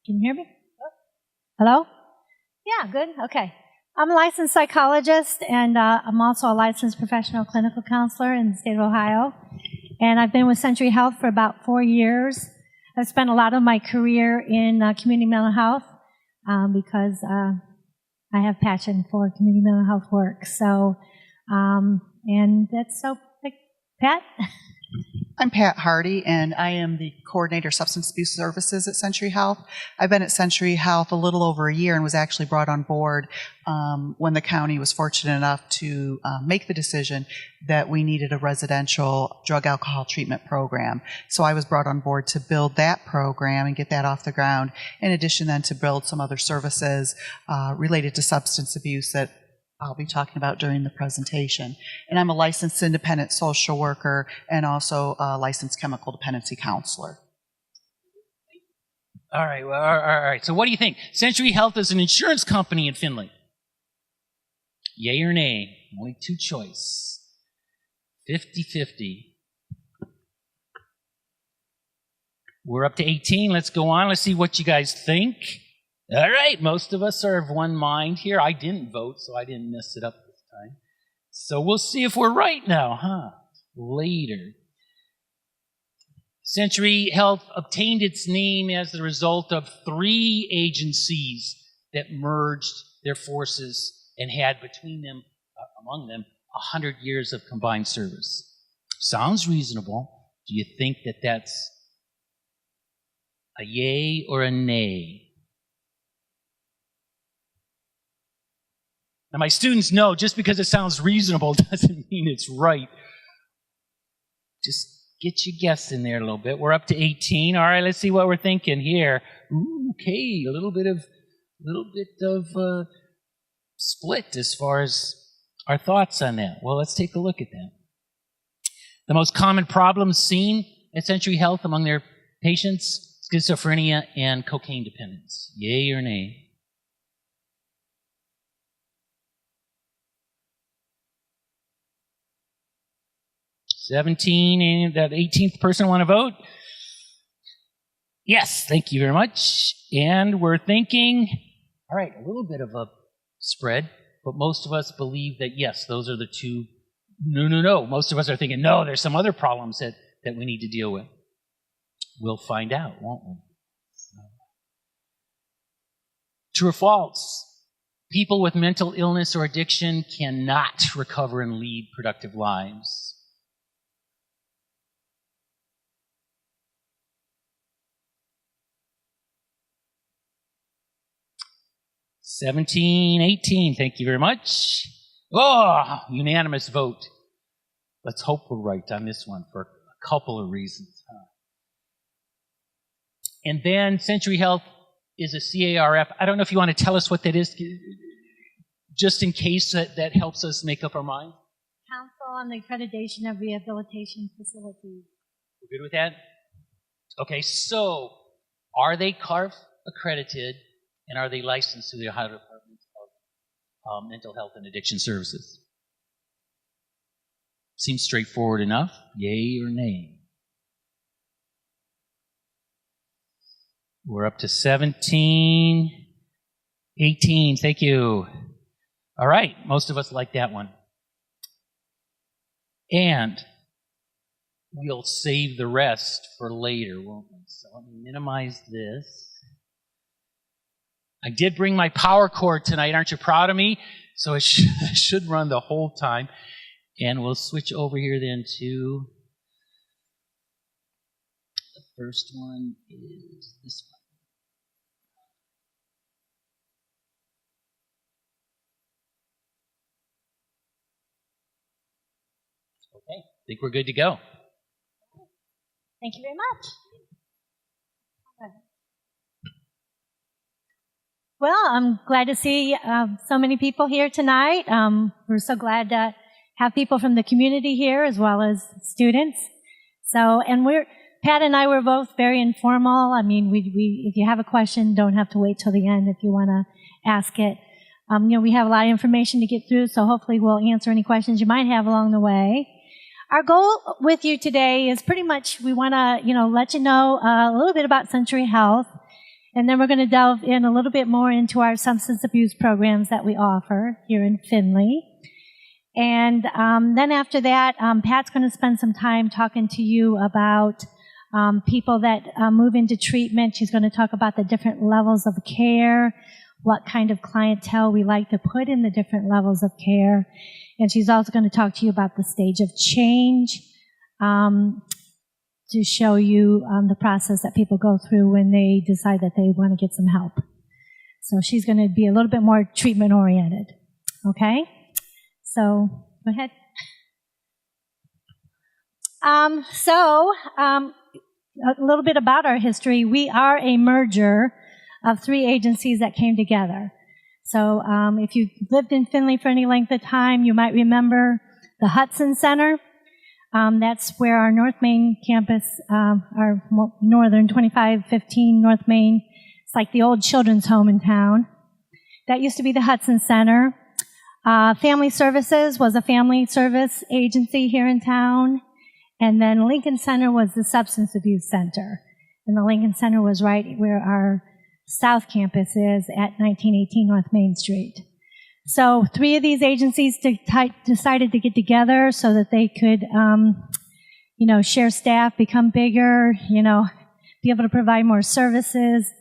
Can you hear me? Hello? Yeah, good. Okay. I'm a licensed psychologist, and I'm also a licensed professional clinical counselor in the state of Ohio. And I've been with Century Health for about 4 years. I've spent a lot of my career in community mental health because I have passion for community mental health work. So, and that's so, Pat? I'm Pat Hardy, and I am the Coordinator of Substance Abuse Services at Century Health. I've been at Century Health a little over a year and was actually brought on board when the county was fortunate enough to make the decision that we needed a residential drug alcohol treatment program. So I was brought on board to build that program and get that off the ground, in addition then to build some other services related to substance abuse that I'll be talking about during the presentation. And I'm a licensed independent social worker and also a licensed chemical dependency counselor. All right. Well, all right. So what do you think? Century Health is an insurance company in Finland. Yay or nay? Only two choice. 50-50. We're up to 18. Let's go on. Let's see what you guys think. All right, most of us are of one mind here. I didn't vote, so I didn't mess it up this time. So we'll see if we're right now, huh? Later. Century Health obtained its name as the result of 3 agencies that merged their forces and had between them, among them, 100 years of combined service. Sounds reasonable. Do you think that that's a yay or a nay? Now, my students know just because it sounds reasonable doesn't mean it's right. Just get your guess in there a little bit. We're up to 18. All right, let's see what we're thinking here. Ooh, okay, a little bit of split as far as our thoughts on that. Well, let's take a look at that. The most common problems seen at Century Health among their patients: schizophrenia and cocaine dependence. Yay or nay? 17, and that 18th person want to vote? Yes, thank you very much. And we're thinking, all right, a little bit of a spread, but most of us believe that, yes, those are the two. No. Most of us are thinking, no, there's some other problems that we need to deal with. We'll find out, won't we? True or false? People with mental illness or addiction cannot recover and lead productive lives. (17, 18), thank you very much. Oh, unanimous vote. Let's hope we're right on this one for a couple of reasons. And then Century Health is a CARF. I don't know if you want to tell us what that is, just in case that helps us make up our mind. Council on the Accreditation of Rehabilitation Facilities. We're good with that? Okay, so are they CARF accredited? And are they licensed through the Ohio Department of Mental Health and Addiction Services? Seems straightforward enough. Yay or nay? We're up to 17, 18. Thank you. All right. Most of us like that one. And we'll save the rest for later, won't we? So let me minimize this. I did bring my power cord tonight. Aren't you proud of me? So it should run the whole time. And we'll switch over here then to the first one is this one. Okay, I think we're good to go. Thank you very much. Well, I'm glad to see so many people here tonight. We're so glad to have people from the community here as well as students. So, and Pat and I were both very informal. I mean, if you have a question, don't have to wait till the end if you want to ask it. We have a lot of information to get through, so hopefully we'll answer any questions you might have along the way. Our goal with you today is pretty much we want to, let you know a little bit about Century Health. And then we're going to delve in a little bit more into our substance abuse programs that we offer here in Findlay. And then after that, Pat's going to spend some time talking to you about people that move into treatment. She's going to talk about the different levels of care, what kind of clientele we like to put in the different levels of care. And she's also going to talk to you about the stage of change to show you the process that people go through when they decide that they want to get some help. So she's going to be a little bit more treatment-oriented. Okay? So, go ahead. A little bit about our history. We are a merger of 3 agencies that came together. So, if you lived in Findlay for any length of time, you might remember the Hudson Center. That's where our North Main campus, our northern 2515 North Main, it's like the old children's home in town. That used to be the Hudson Center. Family Services was a family service agency here in town. And then Lincoln Center was the substance abuse center. And the Lincoln Center was right where our South Campus is at 1918 North Main Street. So 3 of these agencies decided to get together so that they could, share staff, become bigger, be able to provide more services.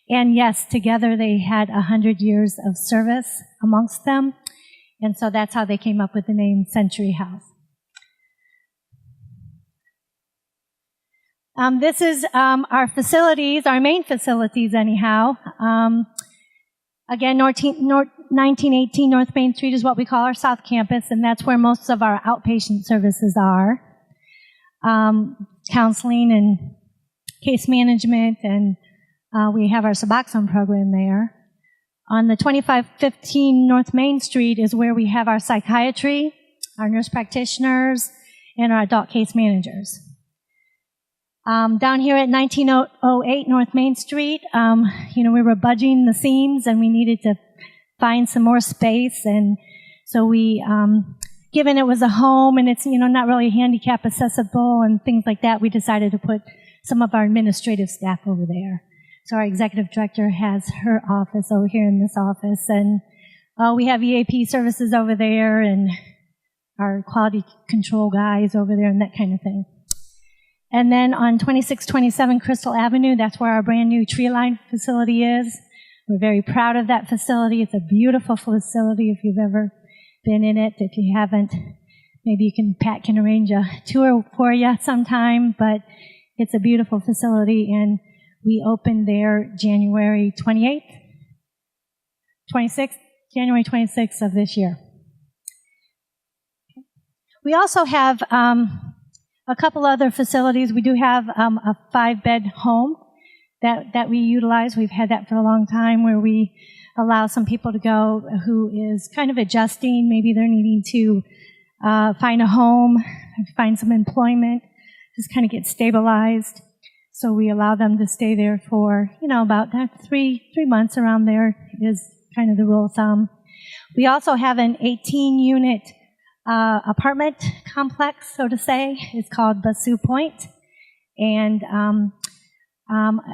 And yes, together they had 100 years of service amongst them. And so that's how they came up with the name Century Health. This is our facilities, our main facilities anyhow. Again, 1918 North Main Street is what we call our South Campus, and that's where most of our outpatient services are. Counseling and case management, and we have our Suboxone program there. On the 2515 North Main Street is where we have our psychiatry, our nurse practitioners, and our adult case managers. Down here at 1908 North Main Street, we were budging the seams and we needed to find some more space. And so we, given it was a home and it's, not really handicap accessible and things like that, we decided to put some of our administrative staff over there. So our executive director has her office over here in this office. And we have EAP services over there and our quality control guys over there and that kind of thing. And then on 2627 Crystal Avenue, that's where our brand new tree line facility is. We're very proud of that facility. It's a beautiful facility if you've ever been in it. If you haven't, maybe Pat can arrange a tour for you sometime, but it's a beautiful facility and we opened there January 26th of this year. We also have a couple other facilities. We do have a 5-bed home that we utilize. We've had that for a long time where we allow some people to go who is kind of adjusting. Maybe they're needing to find a home, find some employment, just kind of get stabilized. So we allow them to stay there for, about 3 months around there is kind of the rule of thumb. We also have an 18-unit apartment complex, so to say. It's called Basu Point. And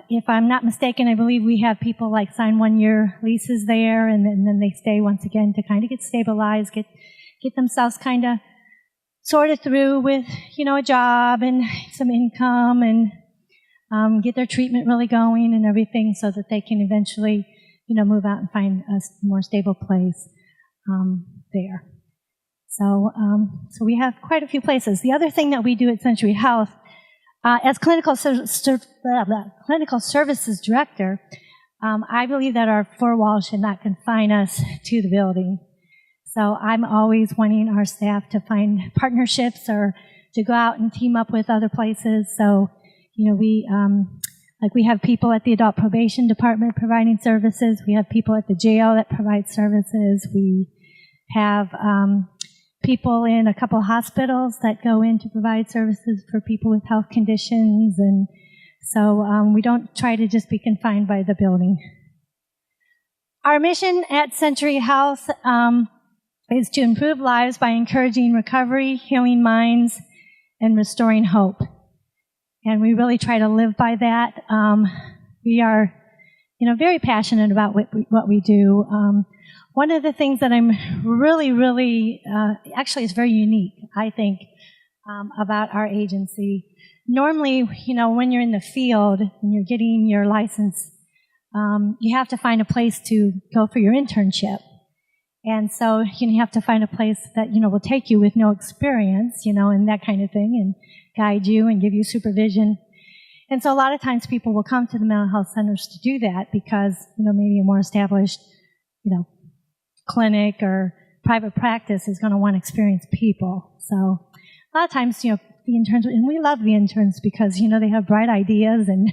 if I'm not mistaken, I believe we have people sign 1-year leases there, and then they stay once again to kind of get stabilized, get themselves kind of sorted through with, a job and some income and get their treatment really going and everything so that they can eventually, move out and find a more stable place there. So we have quite a few places. The other thing that we do at Century Health, as clinical services director, I believe that our 4 walls should not confine us to the building. So I'm always wanting our staff to find partnerships or to go out and team up with other places. So, we have people at the adult probation department providing services. We have people at the jail that provide services. We have people in a couple hospitals that go in to provide services for people with health conditions. And so we don't try to just be confined by the building. Our mission at Century Health is to improve lives by encouraging recovery, healing minds, and restoring hope. And we really try to live by that. We are very passionate about what we do. One of the things that I'm really, actually it's very unique, I think, about our agency. Normally, when you're in the field and you're getting your license, you have to find a place to go for your internship. And so you have to find a place that, will take you with no experience, and that kind of thing, and guide you and give you supervision. And so a lot of times people will come to the mental health centers to do that because, maybe a more established, clinic or private practice is going to want experienced people. So a lot of times, the interns, and we love the interns because, they have bright ideas and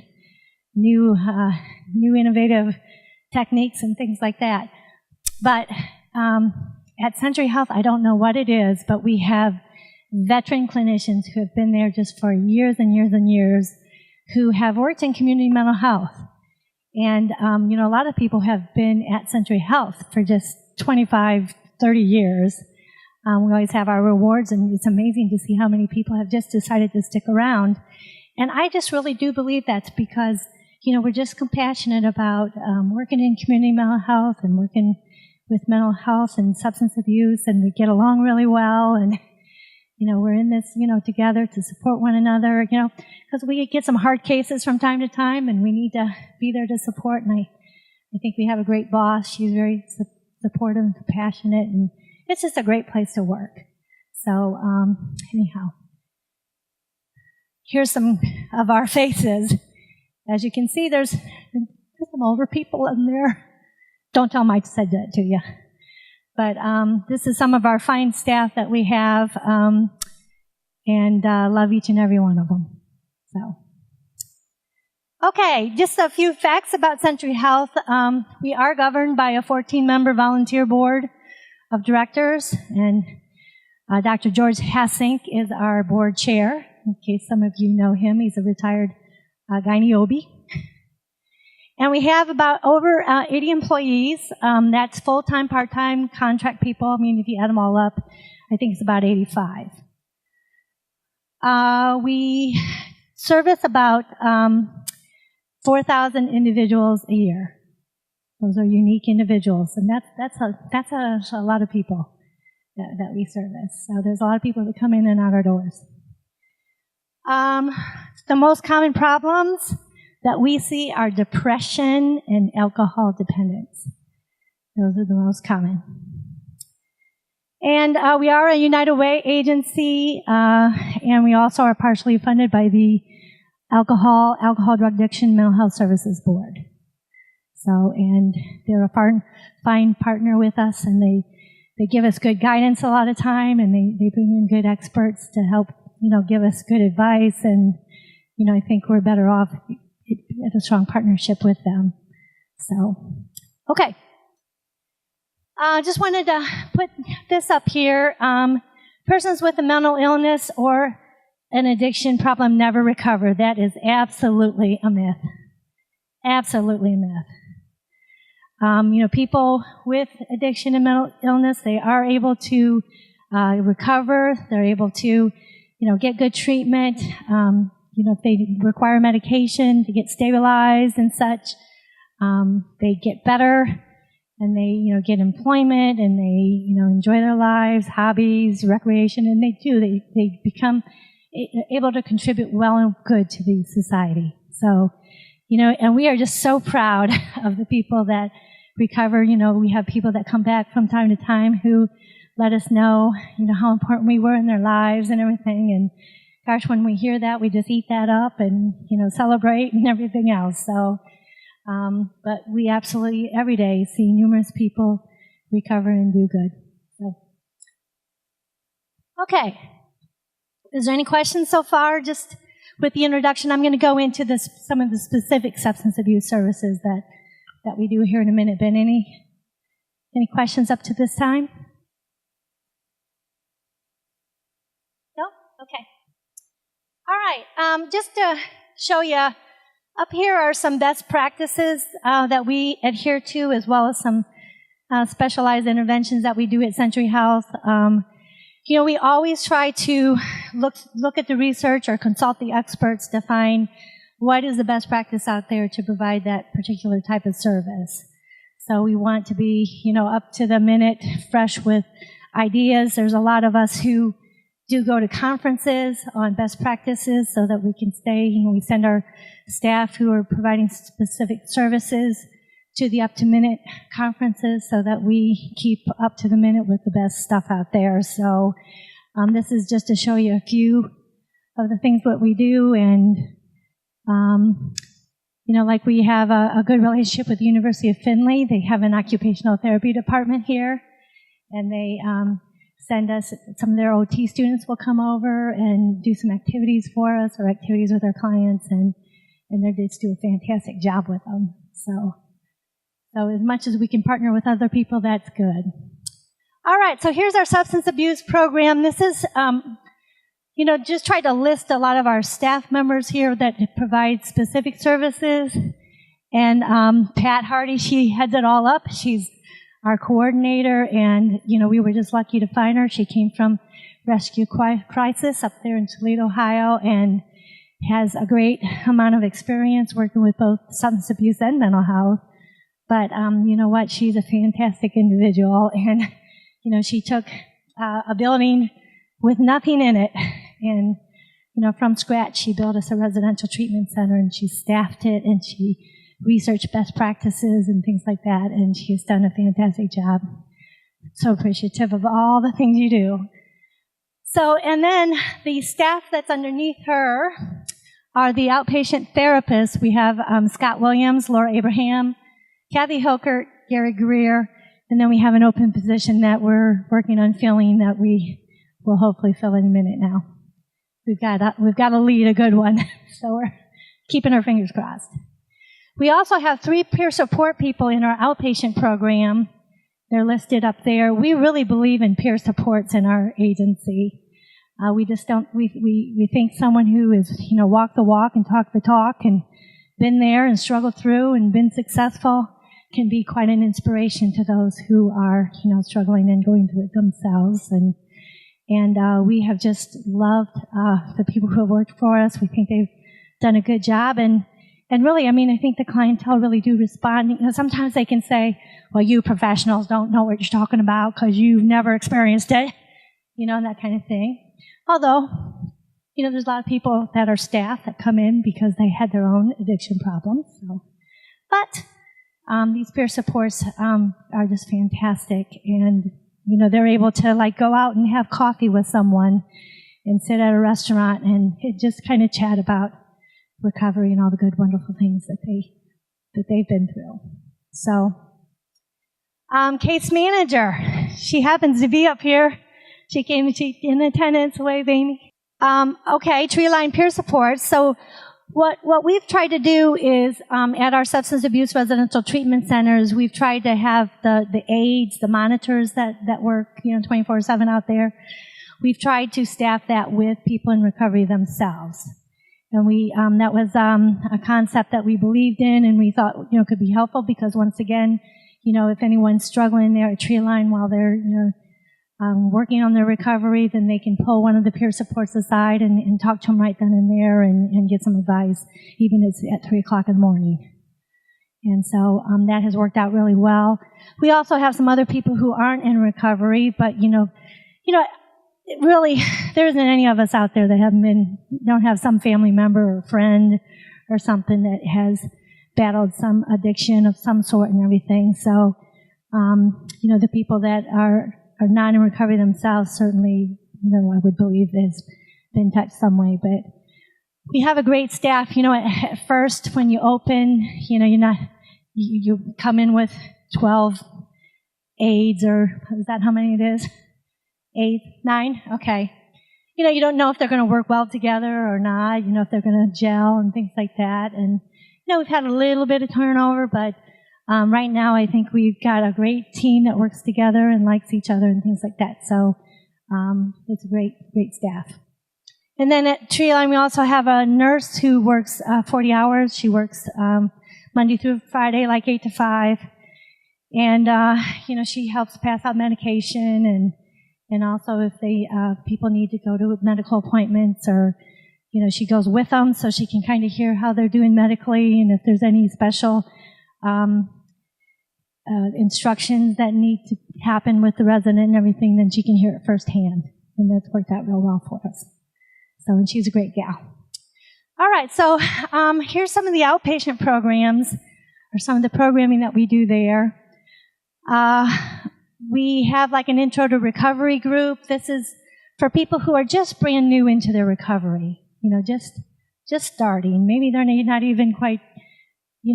new innovative techniques and things like that. But at Century Health, I don't know what it is, but we have veteran clinicians who have been there just for years and years and years who have worked in community mental health. And, a lot of people have been at Century Health for just 25, 30 years. We always have our rewards, and it's amazing to see how many people have just decided to stick around. And I just really do believe that's because, we're just compassionate about working in community mental health and working with mental health and substance abuse, and we get along really well, and we're in this together to support one another, because we get some hard cases from time to time, and we need to be there to support. And I think we have a great boss. She's very supportive and compassionate, and it's just a great place to work. So anyhow, here's some of our faces. As you can see, there's some older people in there. Don't tell Mike said that to you. But this is some of our fine staff that we have, and love each and every one of them. So, okay, just a few facts about Century Health. We are governed by a 14-member volunteer board of directors, and Dr. George Hassink is our board chair. In case some of you know him, he's a retired gyne-OB. And we have about over 80 employees. That's full-time, part-time, contract people. I mean, if you add them all up, I think it's about 85. We service about 4,000 individuals a year. Those are unique individuals, and that's a lot of people that we service. So there's a lot of people that come in and out our doors. The most common problems that we see are depression and alcohol dependence. Those are the most common. And we are a United Way agency, and we also are partially funded by the Alcohol, Drug Addiction, Mental Health Services Board. So, and they're a fine partner with us, and they give us good guidance a lot of time, and they bring in good experts to help, give us good advice, and, I think we're better off at a strong partnership with them. So, okay. Just wanted to put this up here. Persons with a mental illness or an addiction problem never recover. That is absolutely a myth. Absolutely a myth. People with addiction and mental illness, they are able to recover. They're able to, get good treatment. If they require medication to get stabilized and such, they get better, and they, get employment, and they, enjoy their lives, hobbies, recreation, and they become able to contribute well and good to the society. So, and we are just so proud of the people that recover. We have people that come back from time to time who let us know, how important we were in their lives and everything. And gosh, when we hear that, we just eat that up and, celebrate and everything else. So, but we absolutely every day see numerous people recover and do good. So, okay. Is there any questions so far? Just with the introduction, I'm going to go into some of the specific substance abuse services that we do here in a minute. Ben, any questions up to this time? No? Okay. All right. Just to show you, up here are some best practices that we adhere to, as well as some specialized interventions that we do at Century Health. We always try to look at the research or consult the experts to find what is the best practice out there to provide that particular type of service. So we want to be, up to the minute, fresh with ideas. There's a lot of us who do go to conferences on best practices so that we can stay, we send our staff who are providing specific services to the up-to-minute conferences so that we keep up to the minute with the best stuff out there. So this is just to show you a few of the things that we do, and like we have a good relationship with the University of Findlay. They have an occupational therapy department here, and they send us, some of their OT students will come over and do some activities for us, or activities with our clients, and they just do a fantastic job with them. So as much as we can partner with other people, that's good. All right, so here's our substance abuse program. This is, just try to list a lot of our staff members here that provide specific services. And Pat Hardy, she heads it all up. She's our coordinator, and, we were just lucky to find her. She came from Rescue Crisis up there in Toledo, Ohio, and has a great amount of experience working with both substance abuse and mental health. But you know what? She's a fantastic individual, and, she took a building with nothing in it, and, from scratch, she built us a residential treatment center, and she staffed it, and she researched best practices and things like that, and she's done a fantastic job. So appreciative of all the things you do. So, and then the staff that's underneath her are the outpatient therapists. We have Scott Williams, Laura Abraham, Kathy Hilkert, Gary Greer, and then we have an open position that we're working on filling that we will hopefully fill any minute now. We've got to lead a good one, so we're keeping our fingers crossed. We also have 3 peer support people in our outpatient program. They're listed up there. We really believe in peer supports in our agency. We just don't, we think someone who is, walk the walk and talk the talk and been there and struggled through and been successful can be quite an inspiration to those who are, struggling and going through it themselves. And we have just loved the people who have worked for us. We think they've done a good job. And really, I think the clientele really do respond. Sometimes they can say, well, you professionals don't know what you're talking about because you've never experienced it, and that kind of thing. Although, there's a lot of people that are staff that come in because they had their own addiction problems. So. But these peer supports are just fantastic. And, they're able to, go out and have coffee with someone and sit at a restaurant and just kind of chat about recovery and all the good, wonderful things that they've been through. So, case manager, she happens to be up here. She came in attendance, waving. Okay, tree line peer support. So, what we've tried to do is at our substance abuse residential treatment centers, we've tried to have the aides, the monitors that work 24/7 out there. We've tried to staff that with people in recovery themselves. And that was a concept that we believed in, and we thought, could be helpful because once again, if anyone's struggling there at tree line while they're, working on their recovery, then they can pull one of the peer supports aside and talk to them right then and there and get some advice, even at 3 o'clock in the morning. And so that has worked out really well. We also have some other people who aren't in recovery, but really, there isn't any of us out there that don't have some family member or friend or something that has battled some addiction of some sort and everything. So, the people that are not in recovery themselves certainly, I would believe has been touched some way. But we have a great staff. At first when you open, you come in with 12 aides, or is that how many it is? 8, 9? Okay. You don't know if they're going to work well together or not, if they're going to gel and things like that. And, we've had a little bit of turnover, but right now I think we've got a great team that works together and likes each other and things like that. So it's a great staff. And then at Tree Line, we also have a nurse who works 40 hours. She works Monday through Friday, 8 to 5. And, she helps pass out medication and also if people need to go to medical appointments or, she goes with them so she can kind of hear how they're doing medically, and if there's any special instructions that need to happen with the resident and everything, then she can hear it firsthand. And that's worked out real well for us. So, and she's a great gal. All right, so here's some of the outpatient programs, or some of the programming that we do there. We have like an intro to recovery group. This is for people who are just brand new into their recovery, just starting. Maybe they're not even quite,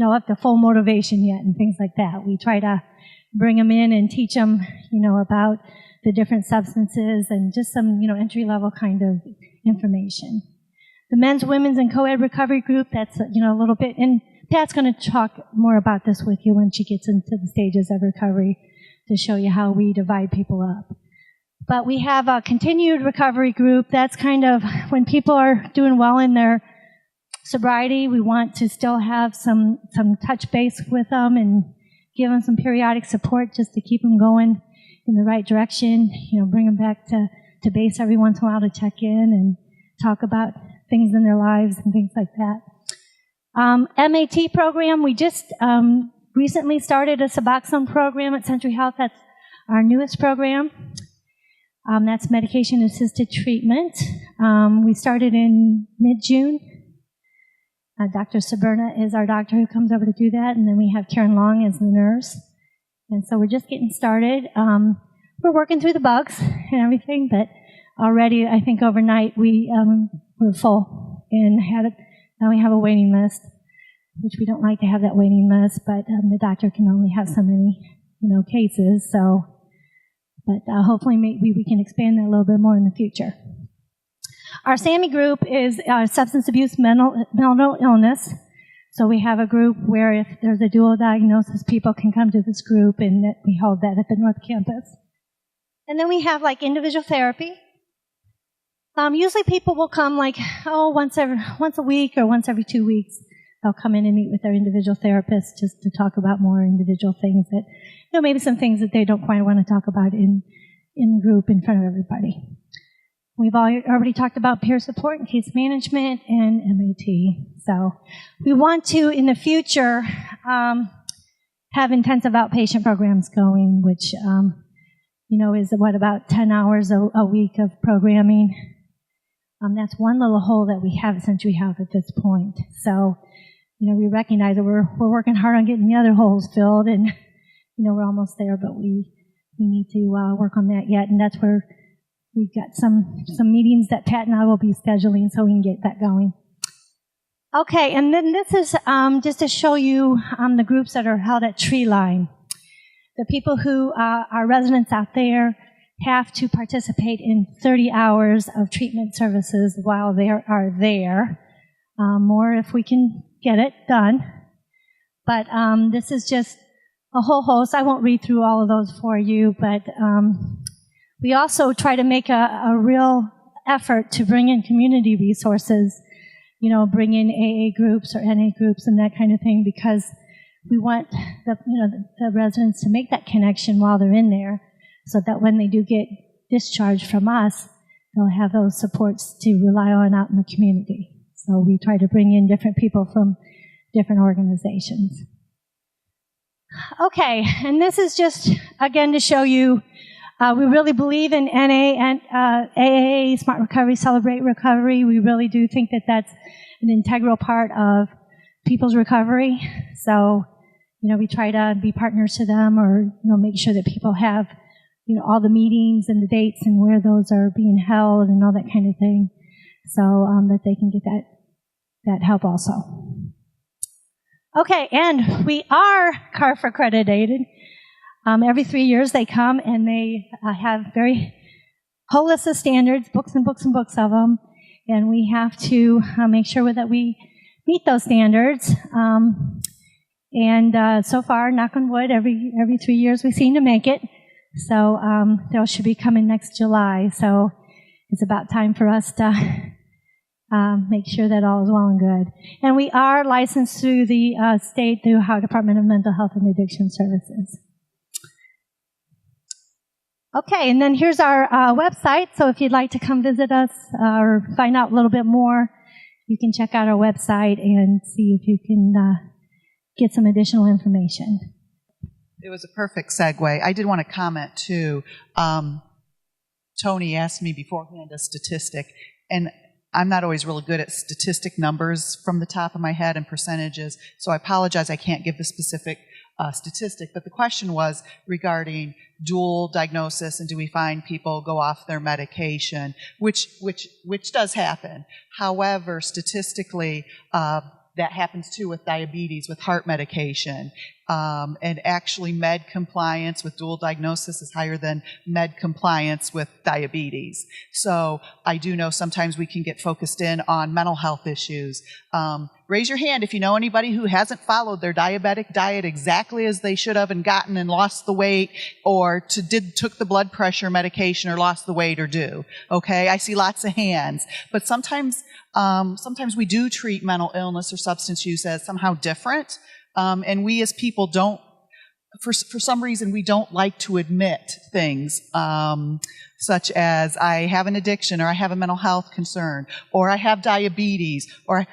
up to full motivation yet and things like that. We try to bring them in and teach them, about the different substances and just some, entry-level kind of information. The men's, women's, and co-ed recovery group, that's, a little bit, and Pat's going to talk more about this with you when she gets into the stages of recovery to show you how we divide people up. But we have a continued recovery group. That's kind of when people are doing well in their sobriety, we want to still have some touch base with them and give them some periodic support just to keep them going in the right direction, bring them back to base every once in a while to check in and talk about things in their lives and things like that. MAT program, we just recently started a Suboxone program at Century Health. That's our newest program. That's medication-assisted treatment. We started in mid-June. Dr. Saberna is our doctor who comes over to do that, and then we have Karen Long as the nurse. And so we're just getting started. We're working through the bugs and everything, but already, I think overnight, we're full and now we have a waiting list, which we don't like to have that waiting list, but the doctor can only have so many, cases. So, but hopefully maybe we can expand that a little bit more in the future. Our SAMI group is substance abuse, mental illness. So we have a group where if there's a dual diagnosis, people can come to this group, and that we hold that at the North Campus. And then we have like individual therapy. Usually people will come once a week or once every 2 weeks. They'll come in and meet with their individual therapist just to talk about more individual things that, maybe some things that they don't quite want to talk about in group in front of everybody. We've already talked about peer support and case management and MAT. So we want to, in the future, have intensive outpatient programs going, which, is about 10 hours a week of programming. That's one little hole that we have at Century Health at this point. So, we recognize that we're working hard on getting the other holes filled, and, we're almost there, but we need to work on that yet, and that's where we've got some meetings that Pat and I will be scheduling so we can get that going. Okay, and then this is just to show you the groups that are held at Treeline. The people who are residents out there have to participate in 30 hours of treatment services while they are there, more if we can get it done. But this is just a whole host. I won't read through all of those for you, but we also try to make a real effort to bring in community resources, bring in AA groups or NA groups and that kind of thing, because we want the residents to make that connection while they're in there, so that when they do get discharged from us, they'll have those supports to rely on out in the community. So we try to bring in different people from different organizations. Okay, and this is just, again, to show you, we really believe in NA and AA, Smart Recovery, Celebrate Recovery. We really do think that that's an integral part of people's recovery. So, we try to be partners to them, or, make sure that people have, all the meetings and the dates and where those are being held and all that kind of thing, so that they can get that help also. Okay, and we are CARF accredited. Every 3 years they come and they have very whole list of standards, books and books and books of them, and we have to make sure that we meet those standards. And so far, knock on wood, every 3 years we seem to make it. So they should be coming next July. So it's about time for us to make sure that all is well and good. And we are licensed through the state, through Ohio Department of Mental Health and Addiction Services. Okay, and then here's our website. So if you'd like to come visit us or find out a little bit more, you can check out our website and see if you can get some additional information. It was a perfect segue. I did want to comment, too. Tony asked me beforehand a statistic, and I'm not always really good at statistic numbers from the top of my head and percentages, so I apologize I can't give the specific statistic, but the question was regarding dual diagnosis and do we find people go off their medication, which does happen. However, statistically, that happens too with diabetes, with heart medication. And actually med compliance with dual diagnosis is higher than med compliance with diabetes. So I do know sometimes we can get focused in on mental health issues. Raise your hand if you know anybody who hasn't followed their diabetic diet exactly as they should have and gotten and lost the weight, or took the blood pressure medication or lost the weight or do. Okay, I see lots of hands. But sometimes we do treat mental illness or substance use as somehow different. And we as people don't, for some reason, we don't like to admit things such as I have an addiction, or I have a mental health concern, or I have diabetes, or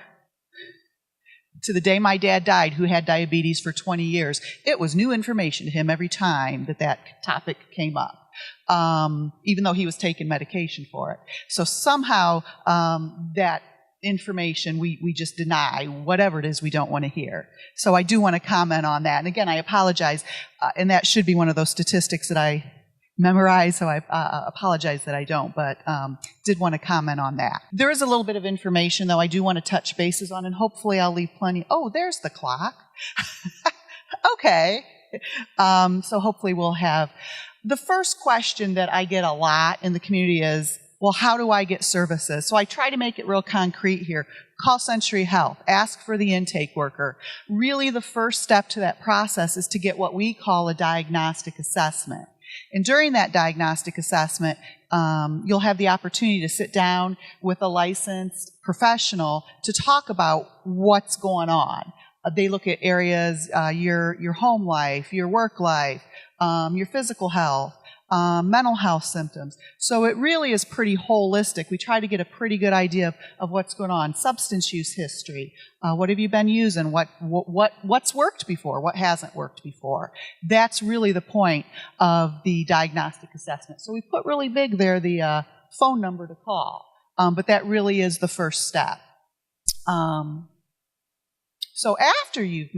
to the day my dad died, who had diabetes for 20 years, it was new information to him every time that topic came up, even though he was taking medication for it. So somehow that information we just deny, whatever it is we don't want to hear. So I do want to comment on that. And again, I apologize, and that should be one of those statistics that I memorize, so I apologize that I don't, but did want to comment on that. There is a little bit of information, though, I do want to touch bases on, and hopefully I'll leave plenty. Oh, there's the clock. Okay. So hopefully we'll have. The first question that I get a lot in the community is, well, how do I get services? So I try to make it real concrete here. Call Century Health. Ask for the intake worker. Really, the first step to that process is to get what we call a diagnostic assessment. And during that diagnostic assessment, you'll have the opportunity to sit down with a licensed professional to talk about what's going on. They look at areas, your home life, your work life, your physical health, mental health symptoms. So it really is pretty holistic. We try to get a pretty good idea of what's going on. Substance use history. What have you been using? What's worked before? What hasn't worked before? That's really the point of the diagnostic assessment. So we put really big there the phone number to call. But that really is the first step. So after you've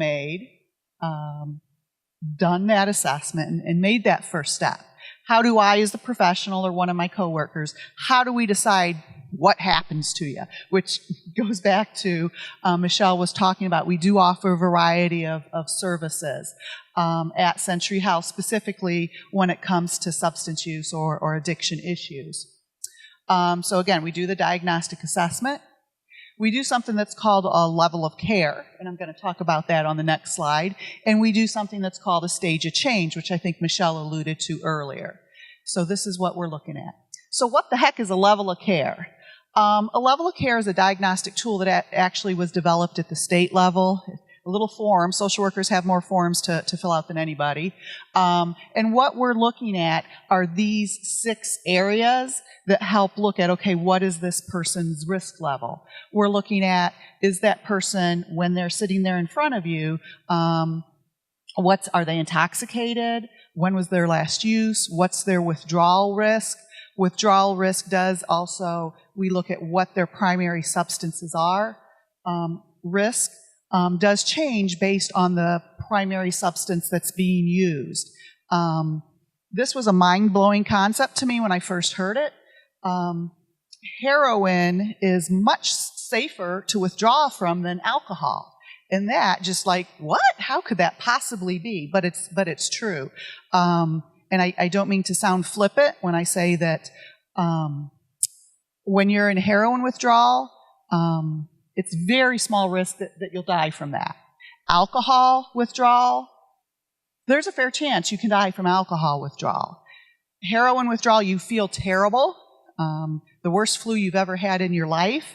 done that assessment and made that first step, how do I, as the professional or one of my coworkers, how do we decide what happens to you? Which goes back to Michelle was talking about. We do offer a variety of services at Century Health, specifically when it comes to substance use or addiction issues. So again, we do the diagnostic assessment. We do something that's called a level of care, and I'm going to talk about that on the next slide. And we do something that's called a stage of change, which I think Michelle alluded to earlier. So this is what we're looking at. So what the heck is a level of care? A level of care is a diagnostic tool that actually was developed at the state level. A little form. Social workers have more forms to fill out than anybody. And what we're looking at are these 6 areas that help look at, okay, what is this person's risk level? We're looking at, is that person, when they're sitting there in front of you, are they intoxicated? When was their last use? What's their withdrawal risk? Withdrawal risk does also, we look at what their primary substances are. Risk does change based on the primary substance that's being used. This was a mind-blowing concept to me when I first heard it. Heroin is much safer to withdraw from than alcohol. And that, just like, what? How could that possibly be? But it's true. And I don't mean to sound flippant when I say that when you're in heroin withdrawal, it's very small risk that you'll die from that. Alcohol withdrawal, there's a fair chance you can die from alcohol withdrawal. Heroin withdrawal, you feel terrible, the worst flu you've ever had in your life.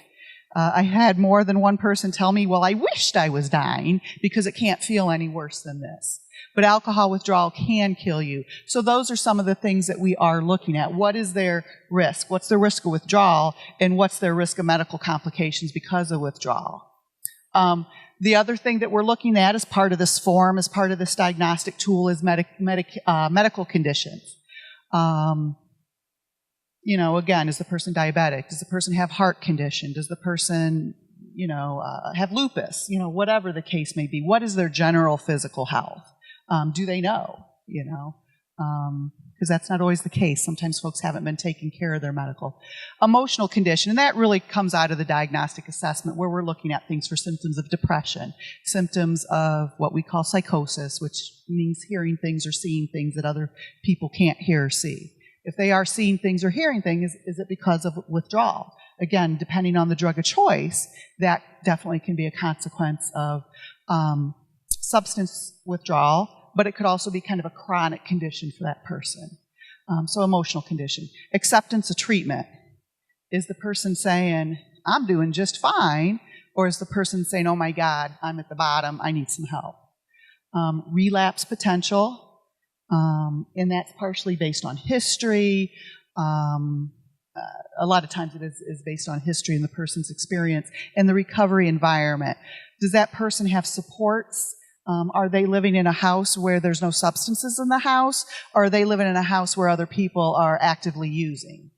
I had more than one person tell me, well, I wished I was dying because it can't feel any worse than this. but alcohol withdrawal can kill you. So those are some of the things that we are looking at. What is their risk? What's their risk of withdrawal, and what's their risk of medical complications because of withdrawal? The other thing that we're looking at as part of this form, as part of this diagnostic tool, is medical conditions. Again, is the person diabetic? Does the person have heart condition? Does the person, have lupus? Whatever the case may be. What is their general physical health? Do they know? Because that's not always the case. Sometimes folks haven't been taking care of their medical. Emotional condition, and that really comes out of the diagnostic assessment where we're looking at things for symptoms of depression, symptoms of what we call psychosis, which means hearing things or seeing things that other people can't hear or see. If they are seeing things or hearing things, is it because of withdrawal? Again, depending on the drug of choice, that definitely can be a consequence of substance withdrawal, but it could also be kind of a chronic condition for that person. So emotional condition. Acceptance of treatment. Is the person saying, I'm doing just fine, or is the person saying, oh my God, I'm at the bottom, I need some help? Relapse potential. And that's partially based on history. A lot of times it is based on history and the person's experience and the recovery environment. Does that person have supports? Are they living in a house where there's no substances in the house? Or are they living in a house where other people are actively using?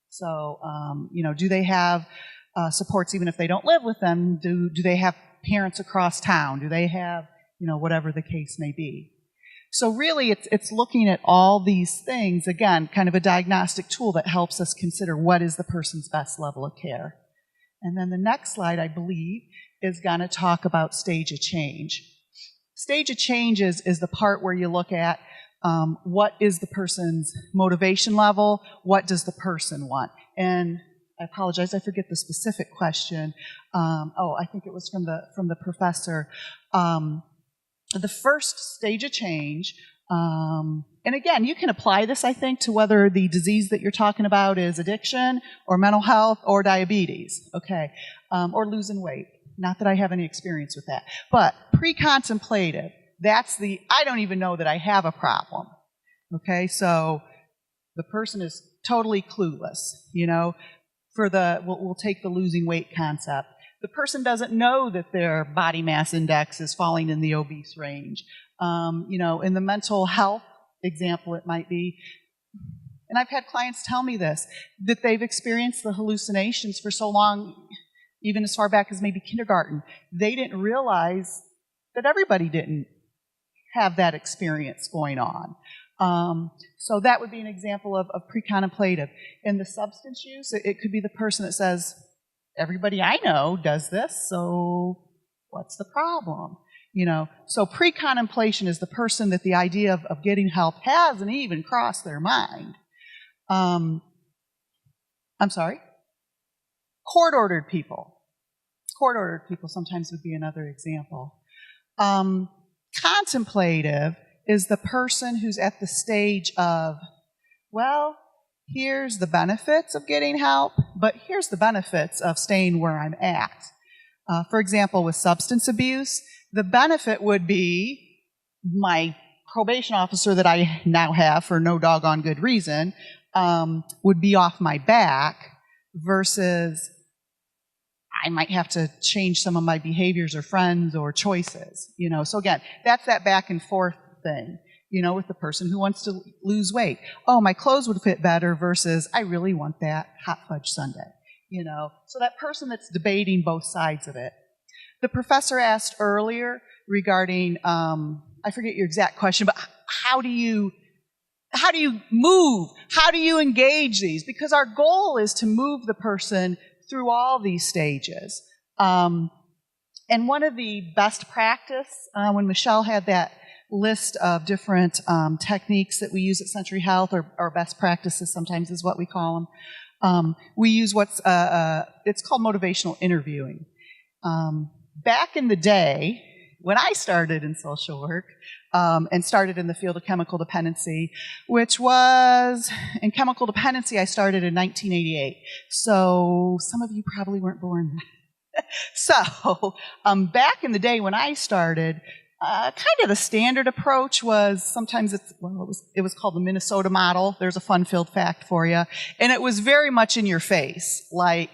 So, do they have supports even if they don't live with them? Do they have parents across town? Do they have, whatever the case may be? So really, it's looking at all these things, again, kind of a diagnostic tool that helps us consider what is the person's best level of care. And then the next slide, I believe, is going to talk about stage of change. Stage of change is the part where you look at what is the person's motivation level, what does the person want. And I apologize, I forget the specific question. I think it was from the professor. The first stage of change, and again, you can apply this, I think, to whether the disease that you're talking about is addiction or mental health or diabetes, okay, or losing weight. Not that I have any experience with that. But pre-contemplative, that's I don't even know that I have a problem, okay? So the person is totally clueless, we'll take the losing weight concept. The person doesn't know that their body mass index is falling in the obese range. In the mental health example, it might be, and I've had clients tell me this, that they've experienced the hallucinations for so long, even as far back as maybe kindergarten. They didn't realize that everybody didn't have that experience going on. So that would be an example of pre-contemplative. In the substance use, it could be the person that says, everybody I know does this, so what's the problem? So pre-contemplation is the person that the idea of getting help hasn't even crossed their mind. I'm sorry? Court-ordered people. Court-ordered people sometimes would be another example. Contemplative is the person who's at the stage of, here's the benefits of getting help, but here's the benefits of staying where I'm at. For example, with substance abuse, the benefit would be my probation officer that I now have for no doggone good reason would be off my back versus I might have to change some of my behaviors or friends or choices. So again, that's that back and forth thing. With the person who wants to lose weight. Oh, my clothes would fit better versus I really want that hot fudge sundae. So that person that's debating both sides of it. The professor asked earlier regarding, I forget your exact question, but how do you move? How do you engage these? Because our goal is to move the person through all these stages. And one of the best practice, when Michelle had that list of different techniques that we use at Century Health, or best practices sometimes is what we call them. We use it's called motivational interviewing. Back in the day, when I started in social work, and started in the field of chemical dependency, which was, in chemical dependency, I started in 1988. So some of you probably weren't born then. So back in the day when I started, kind of the standard approach was sometimes it was called the Minnesota model. There's a fun-filled fact for you. And it was very much in your face, like,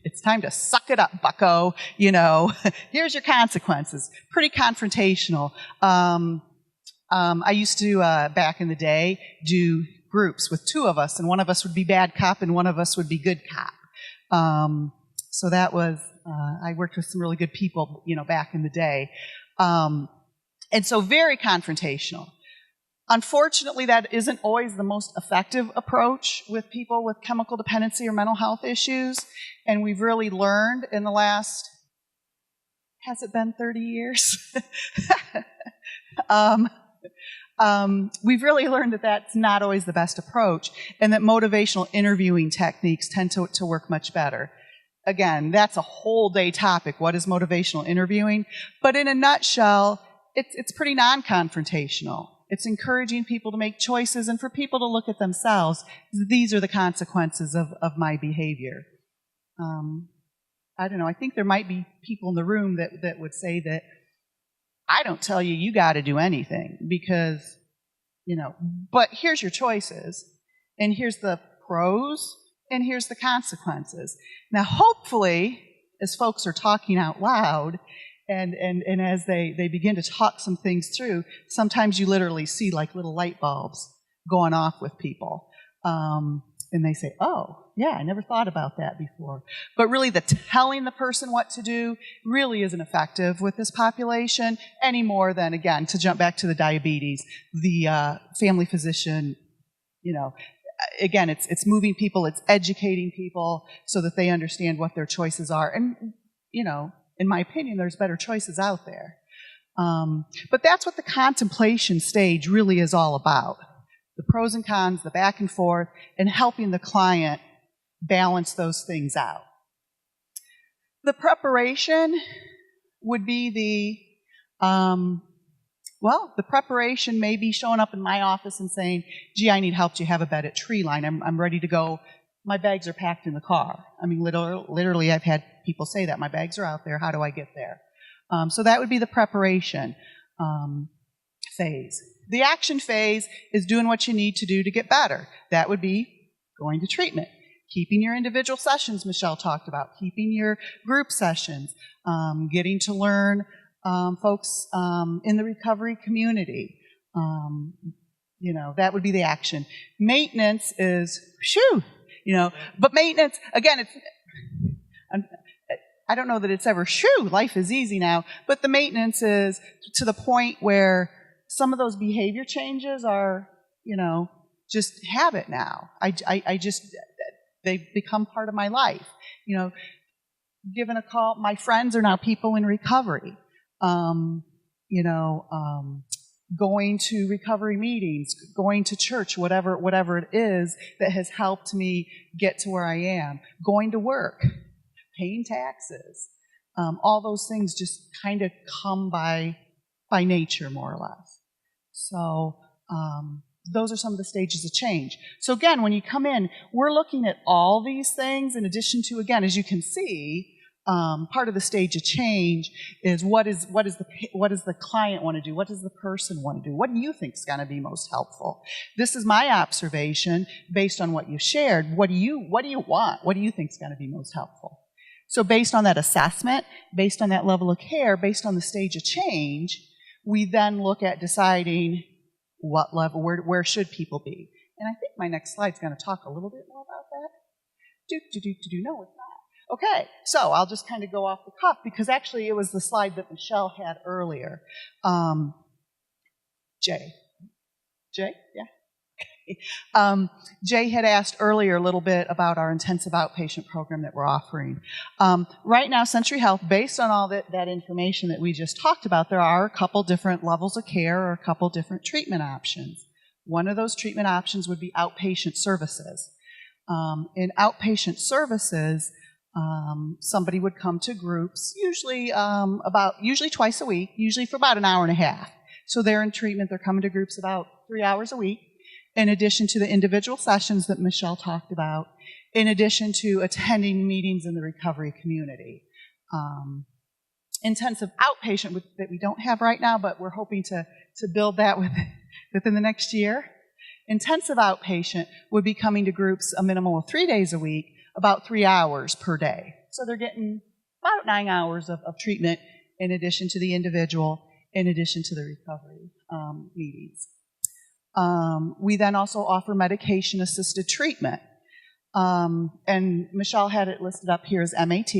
it's time to suck it up, bucko, here's your consequences. Pretty confrontational. I used to, back in the day, do groups with two of us, and one of us would be bad cop and one of us would be good cop. So that was, I worked with some really good people, back in the day. And so very confrontational. Unfortunately, that isn't always the most effective approach with people with chemical dependency or mental health issues. And we've really learned in the last, has it been 30 years? We've really learned that that's not always the best approach, and that motivational interviewing techniques tend to work much better. Again, that's a whole day topic. What is motivational interviewing? But in a nutshell, it's pretty non-confrontational. It's encouraging people to make choices and for people to look at themselves. These are the consequences of my behavior. I don't know. I think there might be people in the room that would say that I don't tell you got to do anything because, but here's your choices, and here's the pros, and here's the consequences. Now, hopefully, as folks are talking out loud, and as they begin to talk some things through, sometimes you literally see like little light bulbs going off with people. And they say, oh, yeah, I never thought about that before. But really, the telling the person what to do really isn't effective with this population any more than, again, to jump back to the diabetes, the family physician, again, it's moving people, it's educating people so that they understand what their choices are. And, in my opinion, there's better choices out there. But that's what the contemplation stage really is all about. The pros and cons, the back and forth, and helping the client balance those things out. The preparation would be the preparation may be showing up in my office and saying, gee, I need help. Do you have a bed at Tree Line? I'm ready to go. My bags are packed in the car. I mean, literally, I've had people say that. My bags are out there. How do I get there? So that would be the preparation phase. The action phase is doing what you need to do to get better. That would be going to treatment. Keeping your individual sessions, Michelle talked about. Keeping your group sessions. Getting to learn folks in the recovery community. That would be the action. Maintenance is, but maintenance, again, I don't know that it's ever, life is easy now, but the maintenance is to the point where some of those behavior changes are, just habit now. They've become part of my life. Given a call, my friends are now people in recovery. Going to recovery meetings, going to church, whatever it is that has helped me get to where I am. Going to work, paying taxes. All those things just kind of come by nature, more or less. So those are some of the stages of change. So again, when you come in, we're looking at all these things in addition to, again, as you can see, part of the stage of change is what does the client want to do? What does the person want to do? What do you think is going to be most helpful? This is my observation based on what you shared. What do you want? What do you think is going to be most helpful? So based on that assessment, based on that level of care, based on the stage of change, we then look at deciding what level, where should people be. And I think my next slide's going to talk a little bit more about that. No, it's not. Okay, so I'll just kind of go off the cuff because actually it was the slide that Michelle had earlier. Jay, yeah? Okay. Jay had asked earlier a little bit about our intensive outpatient program that we're offering. Right now, Century Health, based on all that information that we just talked about, there are a couple different levels of care or a couple different treatment options. One of those treatment options would be outpatient services. In outpatient services, somebody would come to groups, usually twice a week, usually for about an hour and a half. So they're in treatment, they're coming to groups about 3 hours a week, in addition to the individual sessions that Michelle talked about, in addition to attending meetings in the recovery community. intensive outpatient that we don't have right now, but we're hoping to build that within the next year. Intensive outpatient would be coming to groups a minimum of 3 days a week, about 3 hours per day. So they're getting about 9 hours of treatment in addition to the individual, in addition to the recovery meetings. We then also offer medication-assisted treatment. And Michelle had it listed up here as MAT.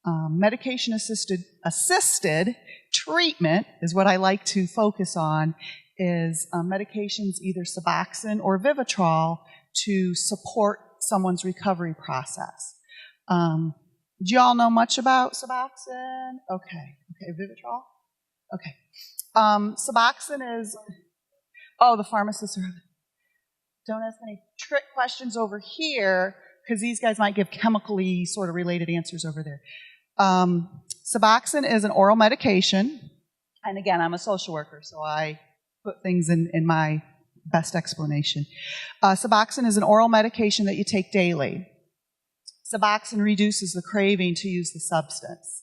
Medication-assisted treatment is what I like to focus on, is medications, either Suboxone or Vivitrol, to support someone's recovery process. Do you all know much about Suboxone? Okay, Vivitrol? Okay. Suboxone is, the pharmacists are, don't ask any trick questions over here, because these guys might give chemically sort of related answers over there. Suboxone is an oral medication, and again, I'm a social worker, so I put things in my best explanation. Suboxone is an oral medication that you take daily. Suboxone reduces the craving to use the substance.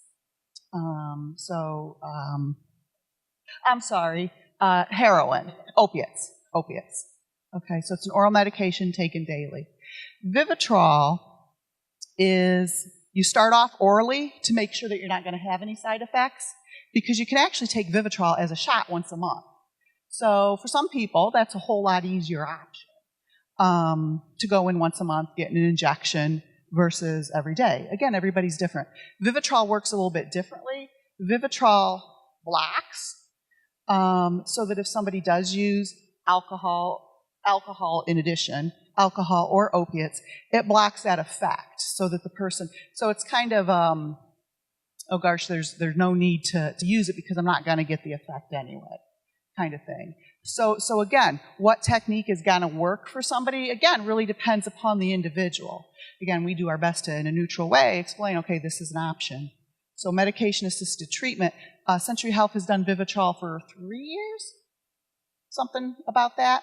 Heroin, opiates. Okay, so it's an oral medication taken daily. Vivitrol is, you start off orally to make sure that you're not going to have any side effects, because you can actually take Vivitrol as a shot once a month. So for some people, that's a whole lot easier option to go in once a month, get an injection versus every day. Again, everybody's different. Vivitrol works a little bit differently. Vivitrol blocks, so that if somebody does use alcohol in addition, alcohol or opiates, it blocks that effect so that the person, so it's kind of, there's no need to use it because I'm not going to get the effect anyway, kind of thing. So again, what technique is going to work for somebody, again, really depends upon the individual. Again, we do our best to, in a neutral way, explain, okay, this is an option. So medication-assisted treatment, Century Health has done Vivitrol for 3 years, something about that.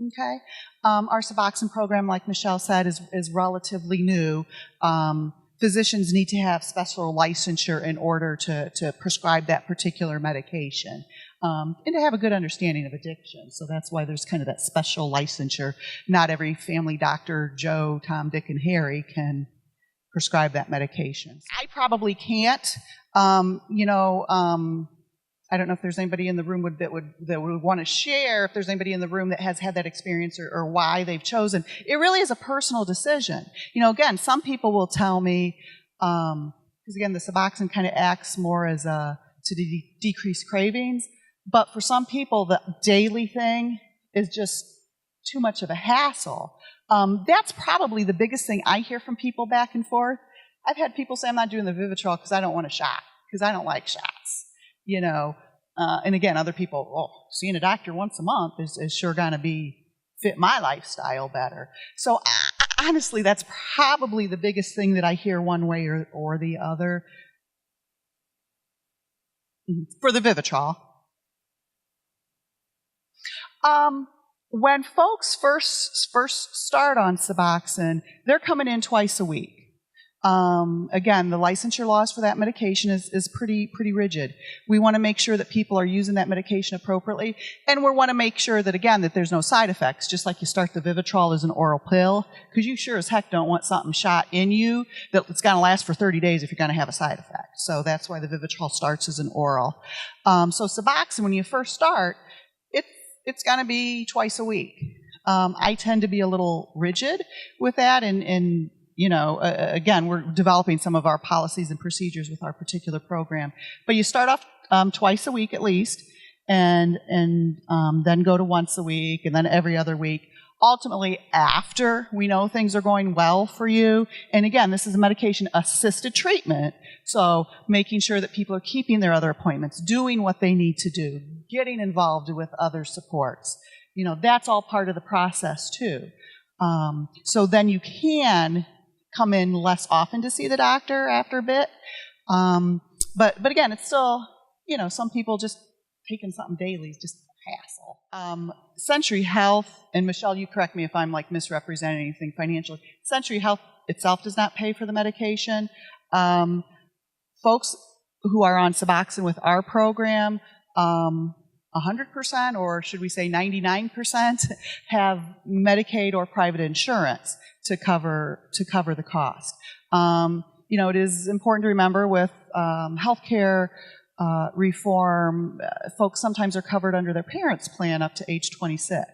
Okay. Our Suboxone program, like Michelle said, is relatively new. Physicians need to have special licensure in order to prescribe that particular medication, and to have a good understanding of addiction. So that's why there's kind of that special licensure. Not every family doctor, Joe, Tom, Dick, and Harry, can prescribe that medication. I probably can't. I don't know if there's anybody in the room that would want to share, if there's anybody in the room that has had that experience or why they've chosen. It really is a personal decision. Again, some people will tell me, because again, the Suboxone kind of acts more as to decrease cravings, but for some people, the daily thing is just too much of a hassle. That's probably the biggest thing I hear from people back and forth. I've had people say, I'm not doing the Vivitrol because I don't want a shot, because I don't like shots. And again, other people, seeing a doctor once a month is sure going to fit my lifestyle better. So honestly, that's probably the biggest thing that I hear one way or the other for the Vivitrol. When folks first start on Suboxone, they're coming in twice a week. Again, the licensure laws for that medication is pretty rigid. We want to make sure that people are using that medication appropriately, and we want to make sure that, again, that there's no side effects, just like you start the Vivitrol as an oral pill, because you sure as heck don't want something shot in you that's going to last for 30 days if you're going to have a side effect. So that's why the Vivitrol starts as an oral. So Suboxone, when you first start, it's going to be twice a week. I tend to be a little rigid with that, and again, we're developing some of our policies and procedures with our particular program. But you start off twice a week at least, and then go to once a week, and then every other week. Ultimately, after we know things are going well for you, and again, this is a medication-assisted treatment, so making sure that people are keeping their other appointments, doing what they need to do, getting involved with other supports. That's all part of the process too. So then you can come in less often to see the doctor after a bit. But again, it's still, some people just taking something daily is just a hassle. Century Health, and Michelle, you correct me if I'm misrepresenting anything financially. Century Health itself does not pay for the medication. Folks who are on Suboxone with our program, 100%, or should we say 99%, have Medicaid or private insurance to cover the cost. It is important to remember with healthcare reform, folks sometimes are covered under their parents' plan up to age 26.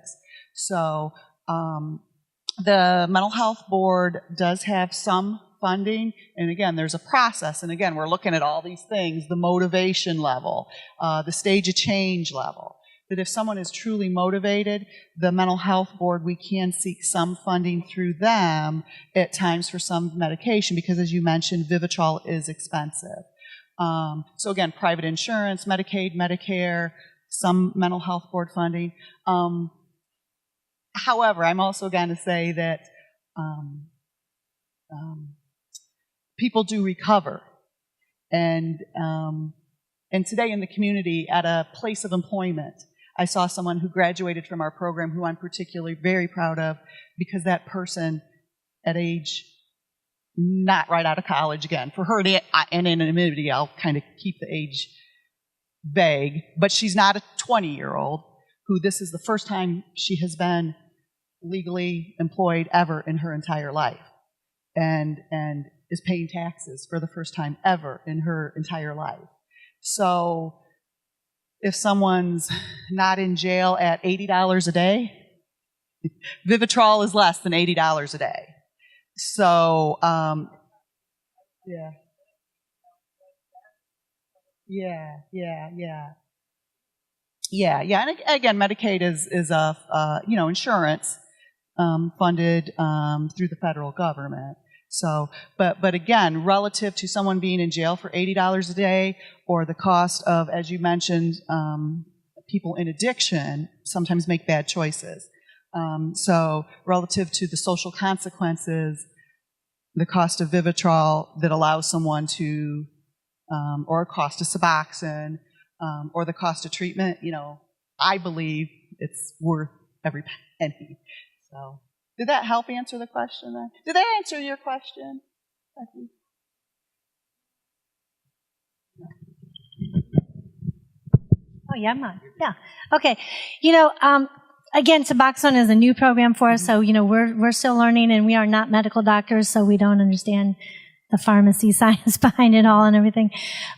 So the Mental Health Board does have some funding, and again, there's a process, and again, we're looking at all these things, the motivation level, the stage of change level, that if someone is truly motivated, the Mental Health Board, we can seek some funding through them at times for some medication, because as you mentioned, Vivitrol is expensive. So again, private insurance, Medicaid, Medicare, some Mental Health Board funding. However, I'm also going to say that people do recover. And today in the community, at a place of employment, I saw someone who graduated from our program who I'm particularly very proud of, because that person at age not right out of college, again, for her to anonymity, I'll kind of keep the age vague, but she's not a 20-year-old who this is the first time she has been legally employed ever in her entire life, and is paying taxes for the first time ever in her entire life. So if someone's not in jail at $80 a day, Vivitrol is less than $80 a day. So, yeah. And again, Medicaid is insurance funded through the federal government. So, but again, relative to someone being in jail for $80 a day, or the cost of, as you mentioned, people in addiction sometimes make bad choices. So relative to the social consequences, the cost of Vivitrol that allows someone to, or a cost of Suboxone, or the cost of treatment, I believe it's worth every penny. So, did that help answer the question then? Did that answer your question, Becky? Oh, yeah, I'm on. Yeah. Okay. Again, Suboxone is a new program for us, so, we're still learning, and we are not medical doctors, so we don't understand the pharmacy science behind it all and everything.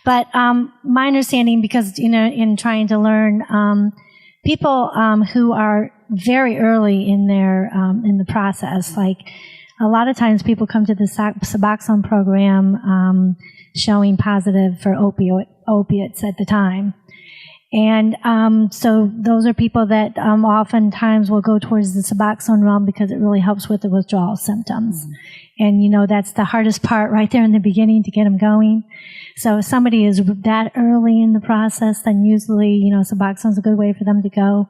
But my understanding, because, in trying to learn, people who are very early in the process, like a lot of times people come to the Suboxone program showing positive for opiates at the time. And so those are people that oftentimes will go towards the Suboxone realm because it really helps with the withdrawal symptoms. And, that's the hardest part right there in the beginning, to get them going. So if somebody is that early in the process, then usually, Suboxone is a good way for them to go.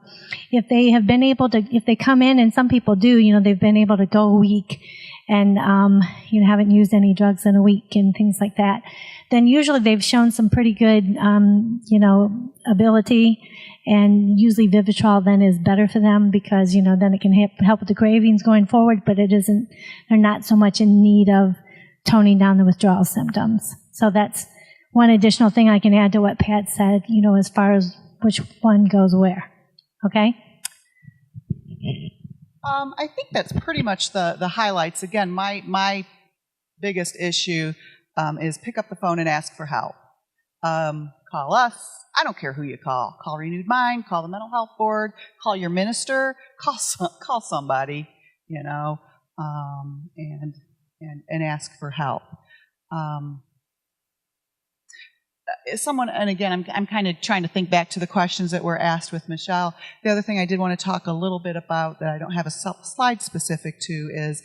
If they have been able to, if they come in, and some people do, they've been able to go a week and, haven't used any drugs in a week and things like that, then usually they've shown some pretty good, ability. And usually Vivitrol then is better for them because, then it can help with the cravings going forward, but they're not so much in need of toning down the withdrawal symptoms. So that's one additional thing I can add to what Pat said, as far as which one goes where. Okay? I think that's pretty much the highlights. Again, my biggest issue is pick up the phone and ask for help. Call us. I don't care who you call. Call Renewed Mind, call the Mental Health Board, call your minister, call somebody, and ask for help. And again, I'm kind of trying to think back to the questions that were asked with Michelle. The other thing I did want to talk a little bit about that I don't have a slide specific to is,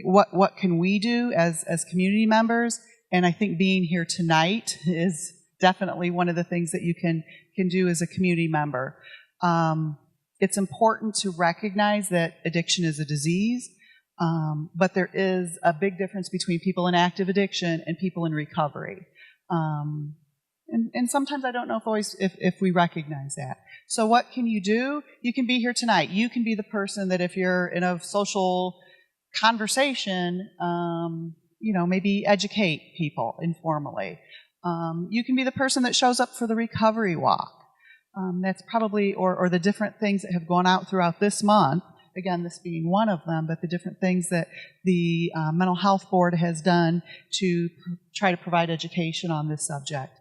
what can we do as community members? And I think being here tonight is definitely one of the things that you can do as a community member. It's important to recognize that addiction is a disease, but there is a big difference between people in active addiction and people in recovery. And sometimes I don't know if we recognize that. So what can you do? You can be here tonight. You can be the person that if you're in a social conversation, maybe educate people informally. You can be the person that shows up for the recovery walk. That's probably, or the different things that have gone out throughout this month. Again, this being one of them, but the different things that the Mental Health Board has done to try to provide education on this subject.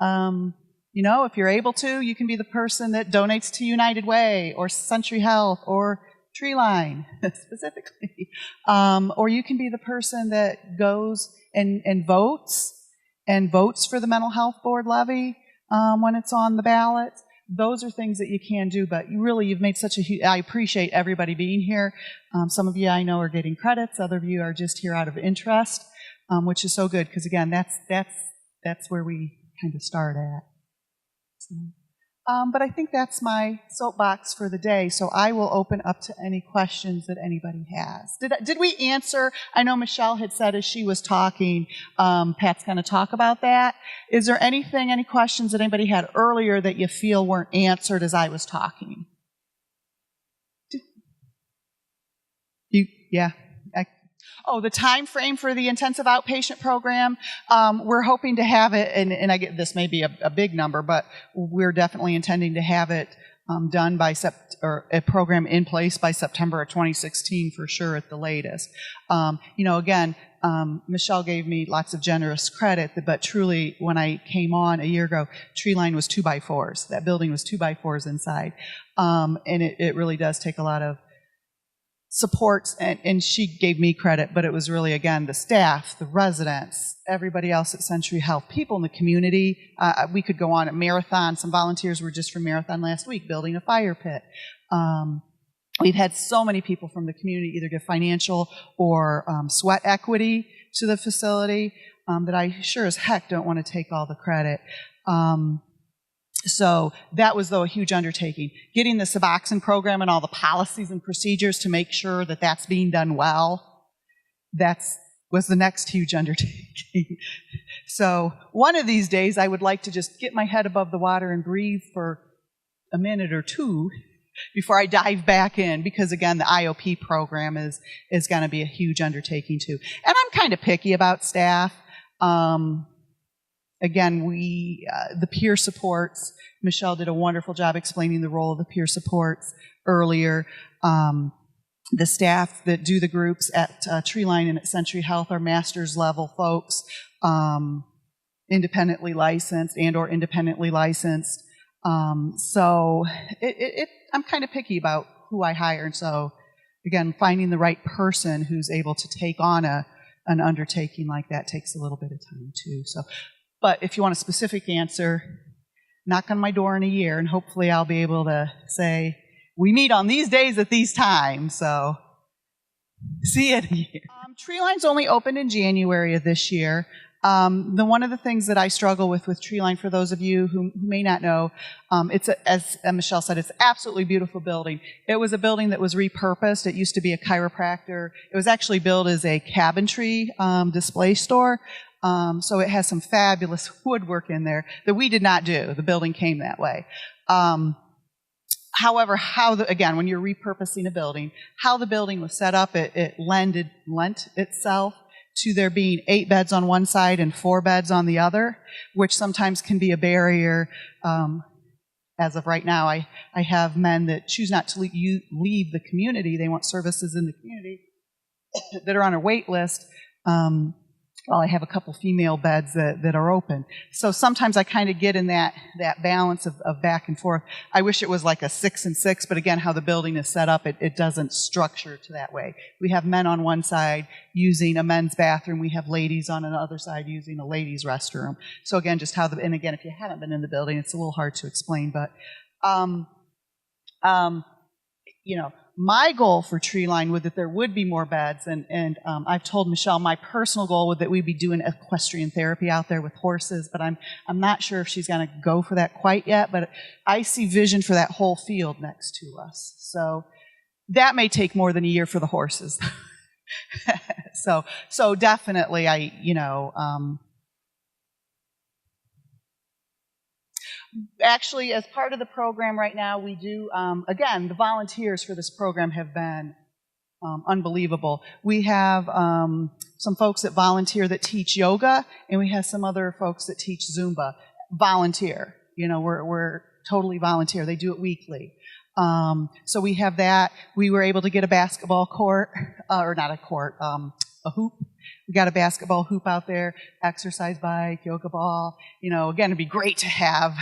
You know, if you're able to, you can be the person that donates to United Way or Century Health or Treeline specifically. Or you can be the person that goes and votes for the Mental Health Board levy when it's on the ballot. Those are things that you can do, but you've made such a huge, I appreciate everybody being here. Some of you I know are getting credits, other of you are just here out of interest, which is so good, because again, that's where we kind of start at. So, but I think that's my soapbox for the day, so I will open up to any questions that anybody has. Did we answer? I know Michelle had said as she was talking, Pat's going to talk about that. Is there any questions that anybody had earlier that you feel weren't answered as I was talking? Yeah. The time frame for the intensive outpatient program, we're hoping to have it, and I get this may be a big number, but we're definitely intending to have it done by or a program in place by September of 2016 for sure at the latest. Again, Michelle gave me lots of generous credit, but truly when I came on a year ago, Treeline was 2x4s. That building was 2x4s inside, and it really does take a lot of supports, and she gave me credit, but it was really, again, the staff, the residents, everybody else at Century Health, people in the community. We could go on at Marathon. Some volunteers were just from Marathon last week building a fire pit. We've had so many people from the community either give financial or sweat equity to the facility that I sure as heck don't want to take all the credit. So that was, though, a huge undertaking. Getting the Suboxone program and all the policies and procedures to make sure that that's being done well, was the next huge undertaking. So one of these days I would like to just get my head above the water and breathe for a minute or two before I dive back in, because, again, the IOP program is going to be a huge undertaking, too. And I'm kind of picky about staff. Again, the peer supports, Michelle did a wonderful job explaining the role of the peer supports earlier. The staff that do the groups at Treeline and at Century Health are master's level folks, independently licensed and or independently licensed. So I'm kind of picky about who I hire. And so, again, finding the right person who's able to take on an undertaking like that takes a little bit of time, too. So. But if you want a specific answer, knock on my door in a year, and hopefully I'll be able to say, we meet on these days at these times, so see you in a year. Treeline's only opened in January of this year. One of the things that I struggle with Treeline, for those of you who may not know, as Michelle said, it's an absolutely beautiful building. It was a building that was repurposed. It used to be a chiropractor. It was actually built as a cabinetry display store. So it has some fabulous woodwork in there that we did not do. The building came that way. However, again, when you're repurposing a building, how the building was set up, it lent itself to there being 8 beds on one side and 4 beds on the other, which sometimes can be a barrier. As of right now, I have men that choose not to leave the community. They want services in the community that are on a wait list. Well, I have a couple female beds that are open. So sometimes I kind of get in that balance of back and forth. I wish it was like a 6 and 6, but again, how the building is set up, it doesn't structure to that way. We have men on one side using a men's bathroom. We have ladies on another side using a ladies' restroom. So again, just how and again, if you haven't been in the building, it's a little hard to explain, but, my goal for Treeline would that there would be more beds, and I've told Michelle my personal goal would that we'd be doing equestrian therapy out there with horses, but I'm not sure if she's going to go for that quite yet, but I see vision for that whole field next to us. So that may take more than a year for the horses. So definitely actually, as part of the program right now, we do, again, the volunteers for this program have been unbelievable. We have some folks that volunteer that teach yoga, and we have some other folks that teach Zumba. Volunteer. We're totally volunteer. They do it weekly. So we have that. We were able to get a basketball court, or not a court, a hoop. We got a basketball hoop out there, exercise bike, yoga ball. Again, it'd be great to have,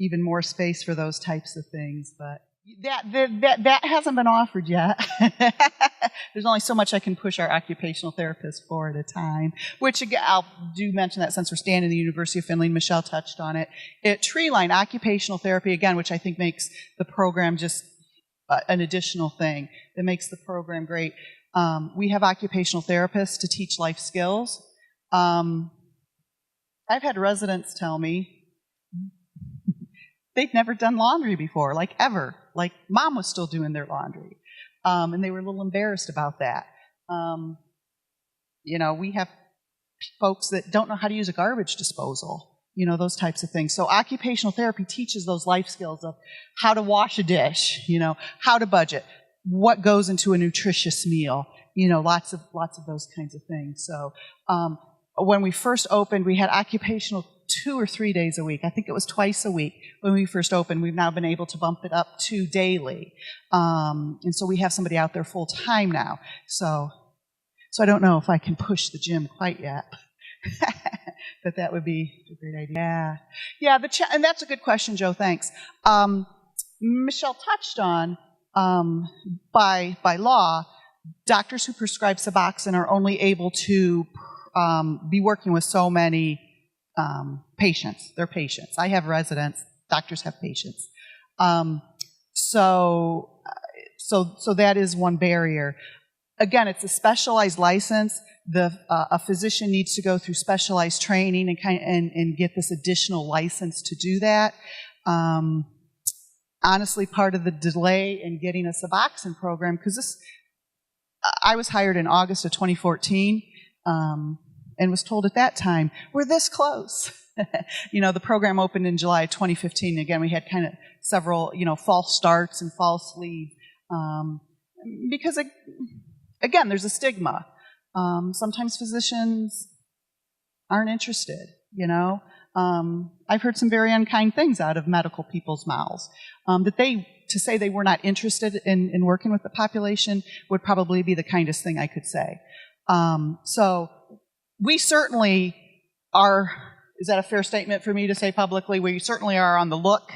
even more space for those types of things. But that hasn't been offered yet. There's only so much I can push our occupational therapists for at a time, which again, I'll do mention that since we're standing at the University of Findlay, Michelle touched on it. At Treeline, occupational therapy, again, which I think makes the program just an additional thing that makes the program great. We have occupational therapists to teach life skills. I've had residents tell me they've never done laundry before, like ever. Like mom was still doing their laundry. And they were a little embarrassed about that. We have folks that don't know how to use a garbage disposal, those types of things. So occupational therapy teaches those life skills of how to wash a dish, how to budget, what goes into a nutritious meal, lots of those kinds of things. So when we first opened, we had occupational 2 or 3 days a week. I think it was twice a week when we first opened. We've now been able to bump it up to daily. And so we have somebody out there full time now. So I don't know if I can push the gym quite yet. But that would be a great idea. Yeah, and that's a good question, Joe. Thanks. Michelle touched on, by law, doctors who prescribe Suboxone are only able to be working with so many patients. They're patients. I have residents. Doctors have patients. So that is one barrier. Again, it's a specialized license. A physician needs to go through specialized training and get this additional license to do that. Honestly, part of the delay in getting a Suboxone program, because I was hired in August of 2014. And was told at that time, we're this close. The program opened in July 2015. Again, we had kind of several, false starts and false leads. Because, again, there's a stigma. Sometimes physicians aren't interested, I've heard some very unkind things out of medical people's mouths. To say they were not interested in working with the population would probably be the kindest thing I could say. So we certainly are, is that a fair statement for me to say publicly? We certainly are on the look,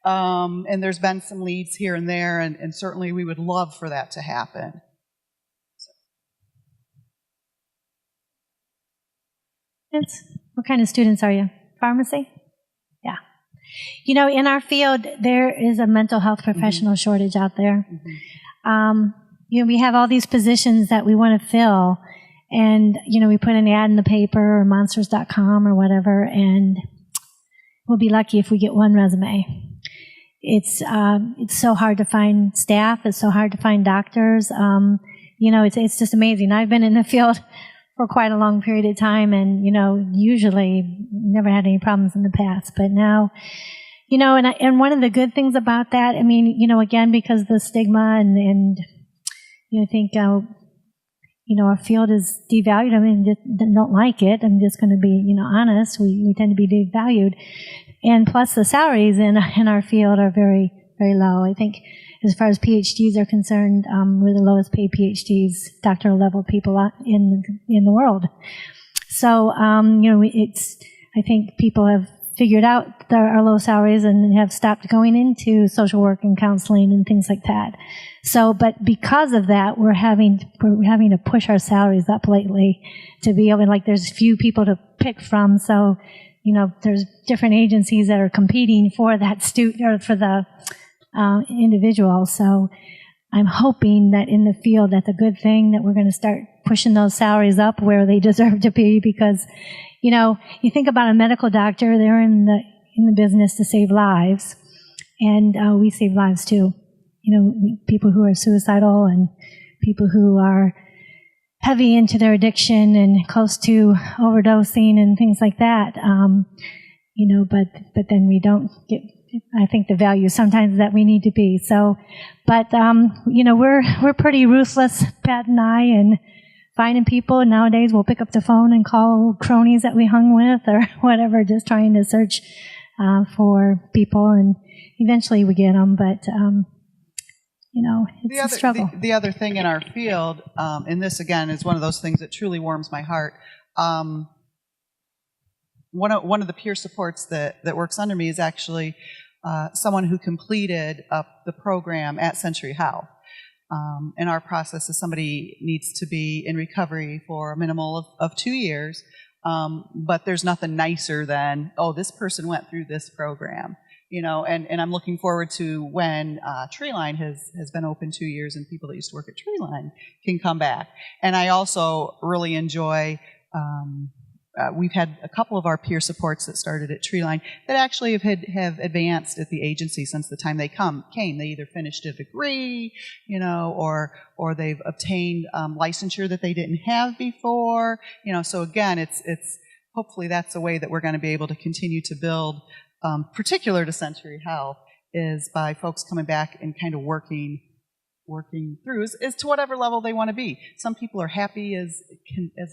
and there's been some leads here and there, and certainly we would love for that to happen. What kind of students are you? Pharmacy? Yeah. In our field, there is a mental health professional shortage out there. We have all these positions that we want to fill. And, we put an ad in the paper or monsters.com or whatever, and we'll be lucky if we get one resume. It's so hard to find staff. It's so hard to find doctors. It's just amazing. I've been in the field for quite a long period of time, and, usually never had any problems in the past. But now, and one of the good things about that, again, because of the stigma and I think, our field is devalued. Don't like it. I'm just going to be, honest. We tend to be devalued. And plus the salaries in our field are very, very low. I think as far as PhDs are concerned, we're the lowest paid PhDs, doctoral level people in the world. So, I think people have figured out our low salaries and have stopped going into social work and counseling and things like that. So, but because of that, we're having to push our salaries up lately to be able to, there's few people to pick from. So, there's different agencies that are competing for that student or for the individual. So, I'm hoping that in the field, that's a good thing, that we're going to start pushing those salaries up where they deserve to be, because, you think about a medical doctor, they're in the business to save lives, and we save lives too. People who are suicidal and people who are heavy into their addiction and close to overdosing and things like that. But then we don't get I think the value sometimes that we need to be. So, but we're pretty ruthless, Pat and I, and finding people. Nowadays, we'll pick up the phone and call cronies that we hung with or whatever, just trying to search for people, and eventually we get them. But it's a struggle. The other thing in our field, and this again is one of those things that truly warms my heart. One of the peer supports that works under me is actually someone who completed the program at Century Health. And our process is somebody needs to be in recovery for a minimal of 2 years, but there's nothing nicer than, oh, this person went through this program. And I'm looking forward to when Treeline has been open 2 years and people that used to work at Treeline can come back. And I also really enjoy we've had a couple of our peer supports that started at Treeline that actually have advanced at the agency since the time they came. They either finished a degree, or they've obtained licensure that they didn't have before. So again, it's hopefully that's a way that we're going to be able to continue to build, particular to Century Health, is by folks coming back and kind of working through as to whatever level they want to be. Some people are happy as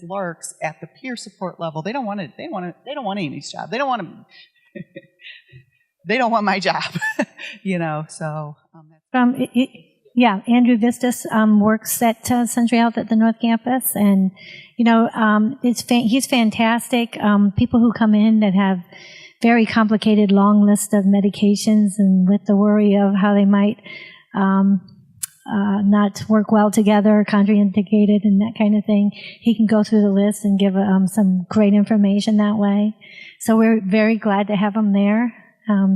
larks at the peer support level. They don't want Amy's job. They don't want they don't want my job. So Andrew Vistas works at Century Health at the North Campus, and he's fantastic. People who come in that have very complicated long list of medications, and with the worry of how they might not work well together, contraindicated, and that kind of thing. He can go through the list and give some great information that way. So we're very glad to have him there.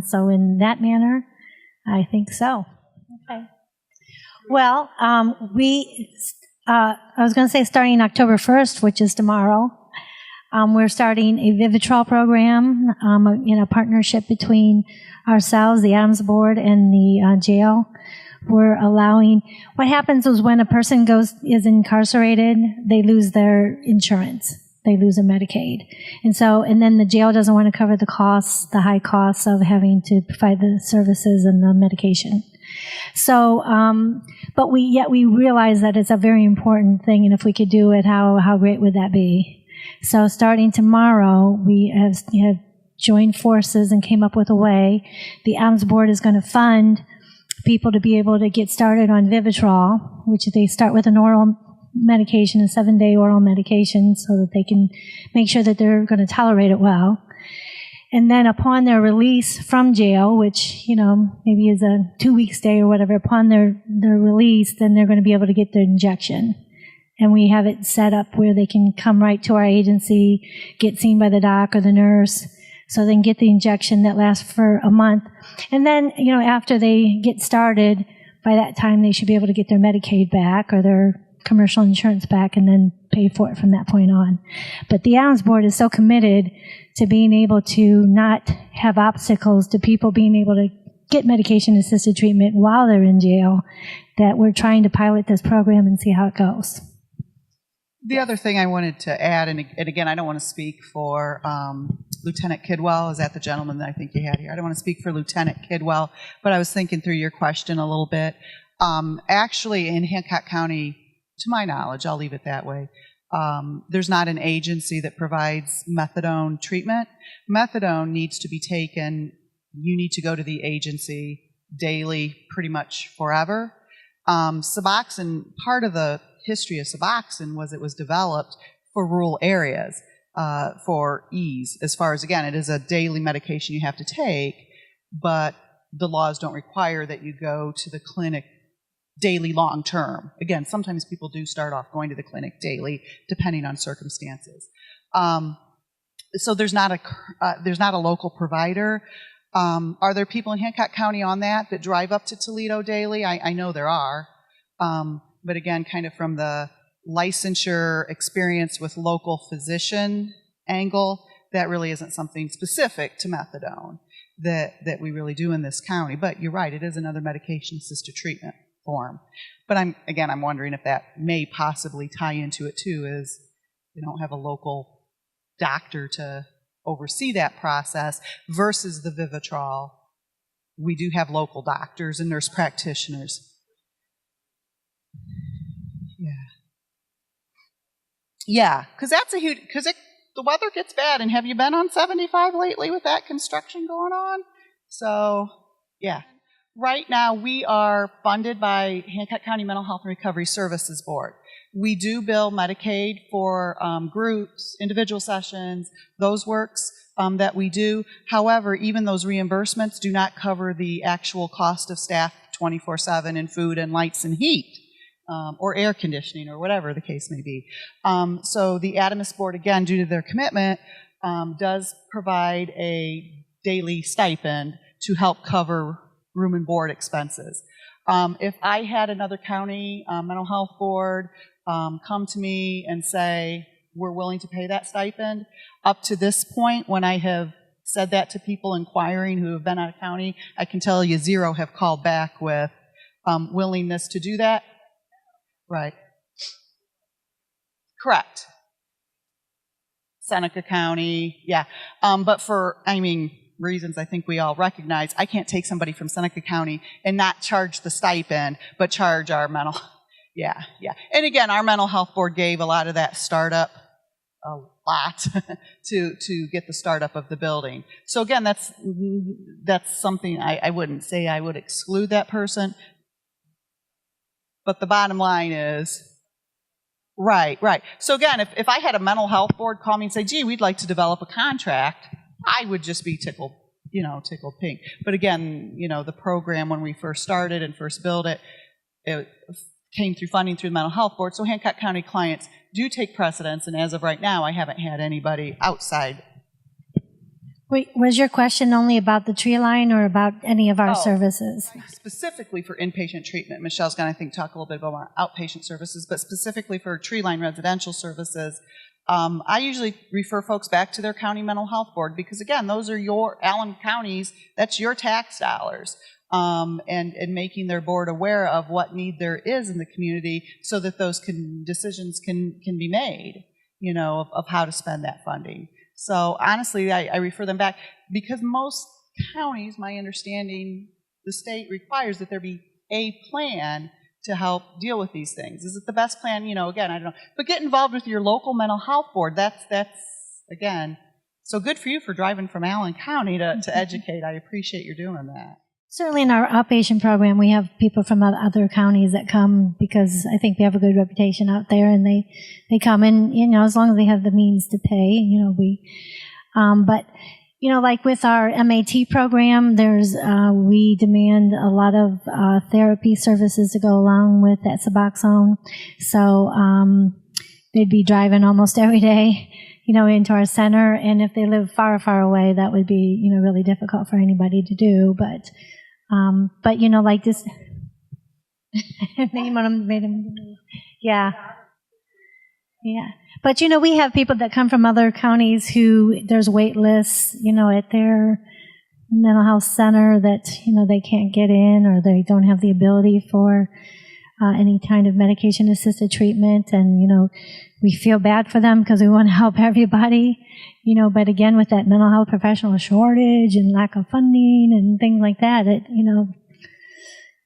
So in that manner, I think so. Okay. Well, I was going to say starting October 1st, which is tomorrow, we're starting a Vivitrol program in a partnership between ourselves, the Adams Board, and the jail. We're allowing, what happens is when a person is incarcerated, they lose their insurance. They lose their Medicaid. And then the jail doesn't want to cover the high costs of having to provide the services and the medication. So, but we realize that it's a very important thing, and if we could do it, how great would that be? So starting tomorrow, we have joined forces and came up with a way. The Adams Board is going to fund people to be able to get started on Vivitrol, which they start with an oral medication, a 7-day oral medication, so that they can make sure that they're going to tolerate it well. And then upon their release from jail, which, maybe is a 2-week stay or whatever, upon their release, then they're going to be able to get their injection. And we have it set up where they can come right to our agency, get seen by the doc or the nurse, so they can get the injection that lasts for a month. And then, after they get started, by that time they should be able to get their Medicaid back or their commercial insurance back and then pay for it from that point on. But the Adams Board is so committed to being able to not have obstacles to people being able to get medication-assisted treatment while they're in jail that we're trying to pilot this program and see how it goes. The other thing I wanted to add, and again, I don't want to speak for Lieutenant Kidwell. Is that the gentleman that I think you had here? I don't want to speak for Lieutenant Kidwell, but I was thinking through your question a little bit. Actually, in Hancock County, to my knowledge, I'll leave it that way, there's not an agency that provides methadone treatment. Methadone needs to be taken. You need to go to the agency daily, pretty much forever. Suboxone, part of the history of Suboxone was it was developed for rural areas for ease. As far as, again, it is a daily medication you have to take, but the laws don't require that you go to the clinic daily long term. Again, sometimes people do start off going to the clinic daily, depending on circumstances. So there's not a local provider. Are there people in Hancock County on that drive up to Toledo daily? I know there are. But again, kind of from the licensure experience with local physician angle, that really isn't something specific to methadone that we really do in this county. But you're right, it is another medication-assisted treatment form. But I'm wondering if that may possibly tie into it too, is you don't have a local doctor to oversee that process versus the Vivitrol We do have local doctors and nurse practitioners. Yeah, because that's a huge, because the weather gets bad, and have you been on 75 lately with that construction going on? So, yeah. Right now, we are funded by Hancock County Mental Health and Recovery Services Board. We do bill Medicaid for groups, individual sessions, those works that we do. However, even those reimbursements do not cover the actual cost of staff 24/7 and food and lights and heat. Or air conditioning, or whatever the case may be. So the Adamus Board, again, due to their commitment, does provide a daily stipend to help cover room and board expenses. If I had another county mental health board come to me and say, we're willing to pay that stipend, up to this point, when I have said that to people inquiring who have been out of county, I can tell you 0 have called back with willingness to do that. Right. Correct. Seneca County, yeah. But for, reasons I think we all recognize, I can't take somebody from Seneca County and not charge the stipend, but charge our mental, yeah. And again, our mental health board gave a lot of that startup, a lot, to get the startup of the building. So again, that's something I wouldn't say I would exclude that person. But the bottom line is, right. So again, if I had a mental health board call me and say, gee, we'd like to develop a contract, I would just be tickled pink. But again, the program, when we first started and first built it, it came through funding through the mental health board. So Hancock County clients do take precedence, and as of right now, I haven't had anybody outside. Wait, was your question only about the tree line or about any of our services? Specifically for inpatient treatment. Michelle's going to, I think, talk a little bit about our outpatient services, but specifically for tree line residential services, I usually refer folks back to their county mental health board because, again, those are your Allen counties, that's your tax dollars, and making their board aware of what need there is in the community so that those decisions can be made, of how to spend that funding. So honestly, I refer them back because most counties, my understanding, the state requires that there be a plan to help deal with these things. Is it the best plan? Again, I don't know. But get involved with your local mental health board. That's again, so good for you for driving from Allen County to educate. I appreciate you doing that. Certainly in our outpatient program, we have people from other counties that come because I think we have a good reputation out there, and they come and, as long as they have the means to pay, but, like with our MAT program, we demand a lot of therapy services to go along with that Suboxone. So they'd be driving almost every day, into our center, and if they live far, far away, that would be, really difficult for anybody to do, but like this, yeah. But, we have people that come from other counties who there's wait lists, at their mental health center that, they can't get in or they don't have the ability for any kind of medication-assisted treatment. And, we feel bad for them because we want to help everybody, but again, with that mental health professional shortage and lack of funding and things like that,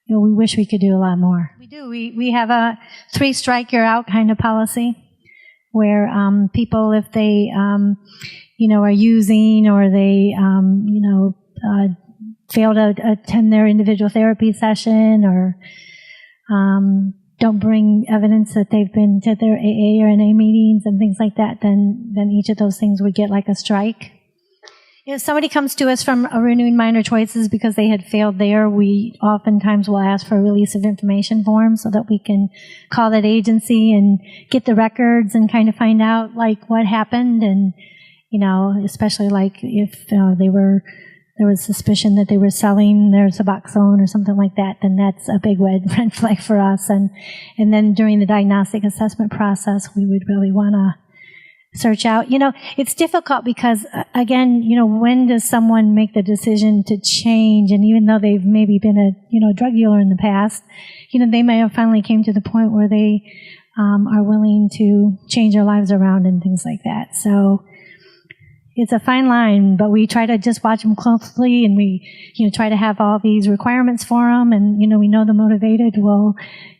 we wish we could do a lot more. We do. We have a 3-strike, you're out kind of policy where people, if they, are using or they, fail to attend their individual therapy session or don't bring evidence that they've been to their AA or NA meetings and things like that, then each of those things would get like a strike. If somebody comes to us from a renewing minor choices because they had failed there, we oftentimes will ask for a release of information form so that we can call that agency and get the records and kind of find out like what happened, and especially like if there was suspicion that they were selling their Suboxone or something like that, then that's a big red flag for us. And then during the diagnostic assessment process, we would really want to search out. It's difficult because, again, when does someone make the decision to change? And even though they've maybe been a drug dealer in the past, they may have finally came to the point where they are willing to change their lives around and things like that. So, it's a fine line, but we try to just watch them closely, and we, try to have all these requirements for them, and, we know they're motivated. We'll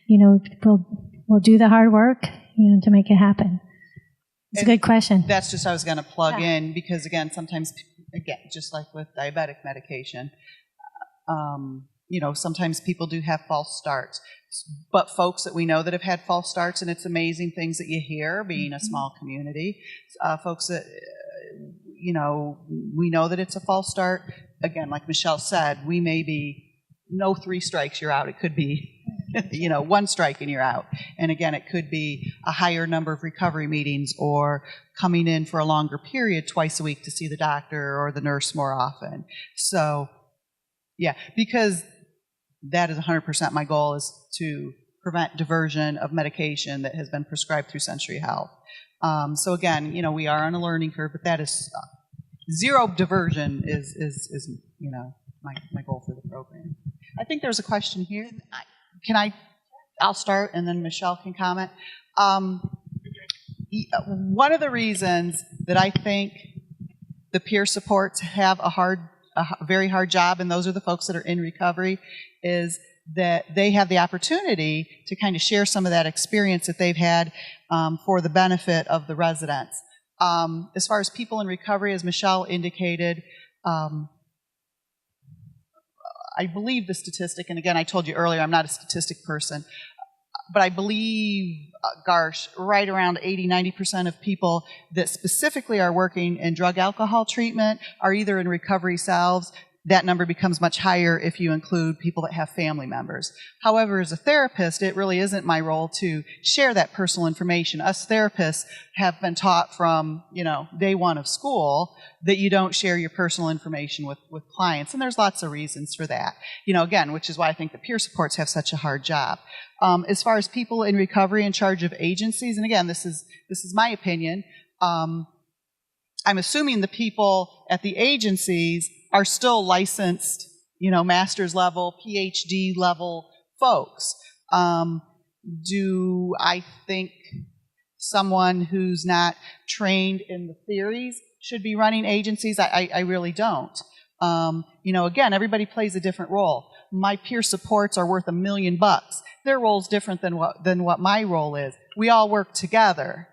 do the hard work, to make it happen. It's a good question. That's just, I was going to plug in, because again, sometimes, just like with diabetic medication, sometimes people do have false starts. But folks that we know that have had false starts, and it's amazing things that you hear, being a small community, folks that, we know that it's a false start. Again, like Michelle said, we may be no 3 strikes, you're out. It could be, 1 strike and you're out. And again, it could be a higher number of recovery meetings, or coming in for a longer period twice a week to see the doctor or the nurse more often. So, yeah, because that is 100% my goal, is to prevent diversion of medication that has been prescribed through Century Health. So again, we are on a learning curve, but that is zero diversion is my goal for the program. I think there's a question here. I'll start, and then Michelle can comment. One of the reasons that I think the peer supports have a very hard job, and those are the folks that are in recovery, is that they have the opportunity to kind of share some of that experience that they've had for the benefit of the residents. As far as people in recovery, as Michelle indicated, I believe the statistic, and again, I told you earlier, I'm not a statistic person, but I believe, right around 80-90% of people that specifically are working in drug alcohol treatment are either in recovery cells. That number becomes much higher if you include people that have family members. However, as a therapist, it really isn't my role to share that personal information. Us therapists have been taught from, day one of school that you don't share your personal information with clients, and there's lots of reasons for that. Again, which is why I think the peer supports have such a hard job. As far as people in recovery in charge of agencies, and again, this is my opinion, I'm assuming the people at the agencies are still licensed, master's level, PhD level folks. Do I think someone who's not trained in the theories should be running agencies? I really don't. Again, everybody plays a different role. My peer supports are worth $1 million. Their role's different than what my role is. We all work together,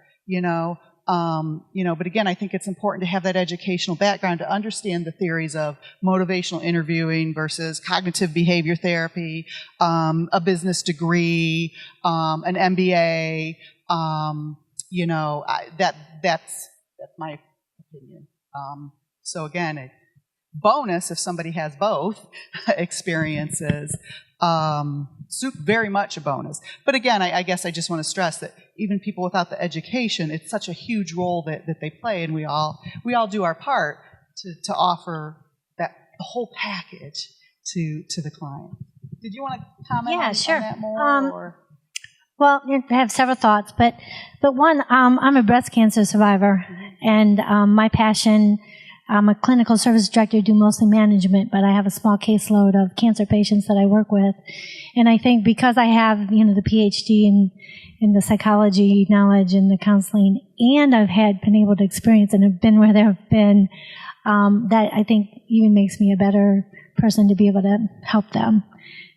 but again, I think it's important to have that educational background to understand the theories of motivational interviewing versus cognitive behavior therapy, a business degree, an MBA. That's my opinion. So again, a bonus if somebody has both experiences. Very much a bonus. But again, I guess I just want to stress that even people without the education, it's such a huge role that they play, and we all do our part to offer the whole package to the client. Did you want to comment on that more? Well, I have several thoughts, but one, I'm a breast cancer survivor, and my passion, I'm a clinical service director, do mostly management, but I have a small caseload of cancer patients that I work with. And I think because I have, the PhD in the psychology knowledge and the counseling, and I've been able to experience and have been where there have been, that I think even makes me a better person to be able to help them.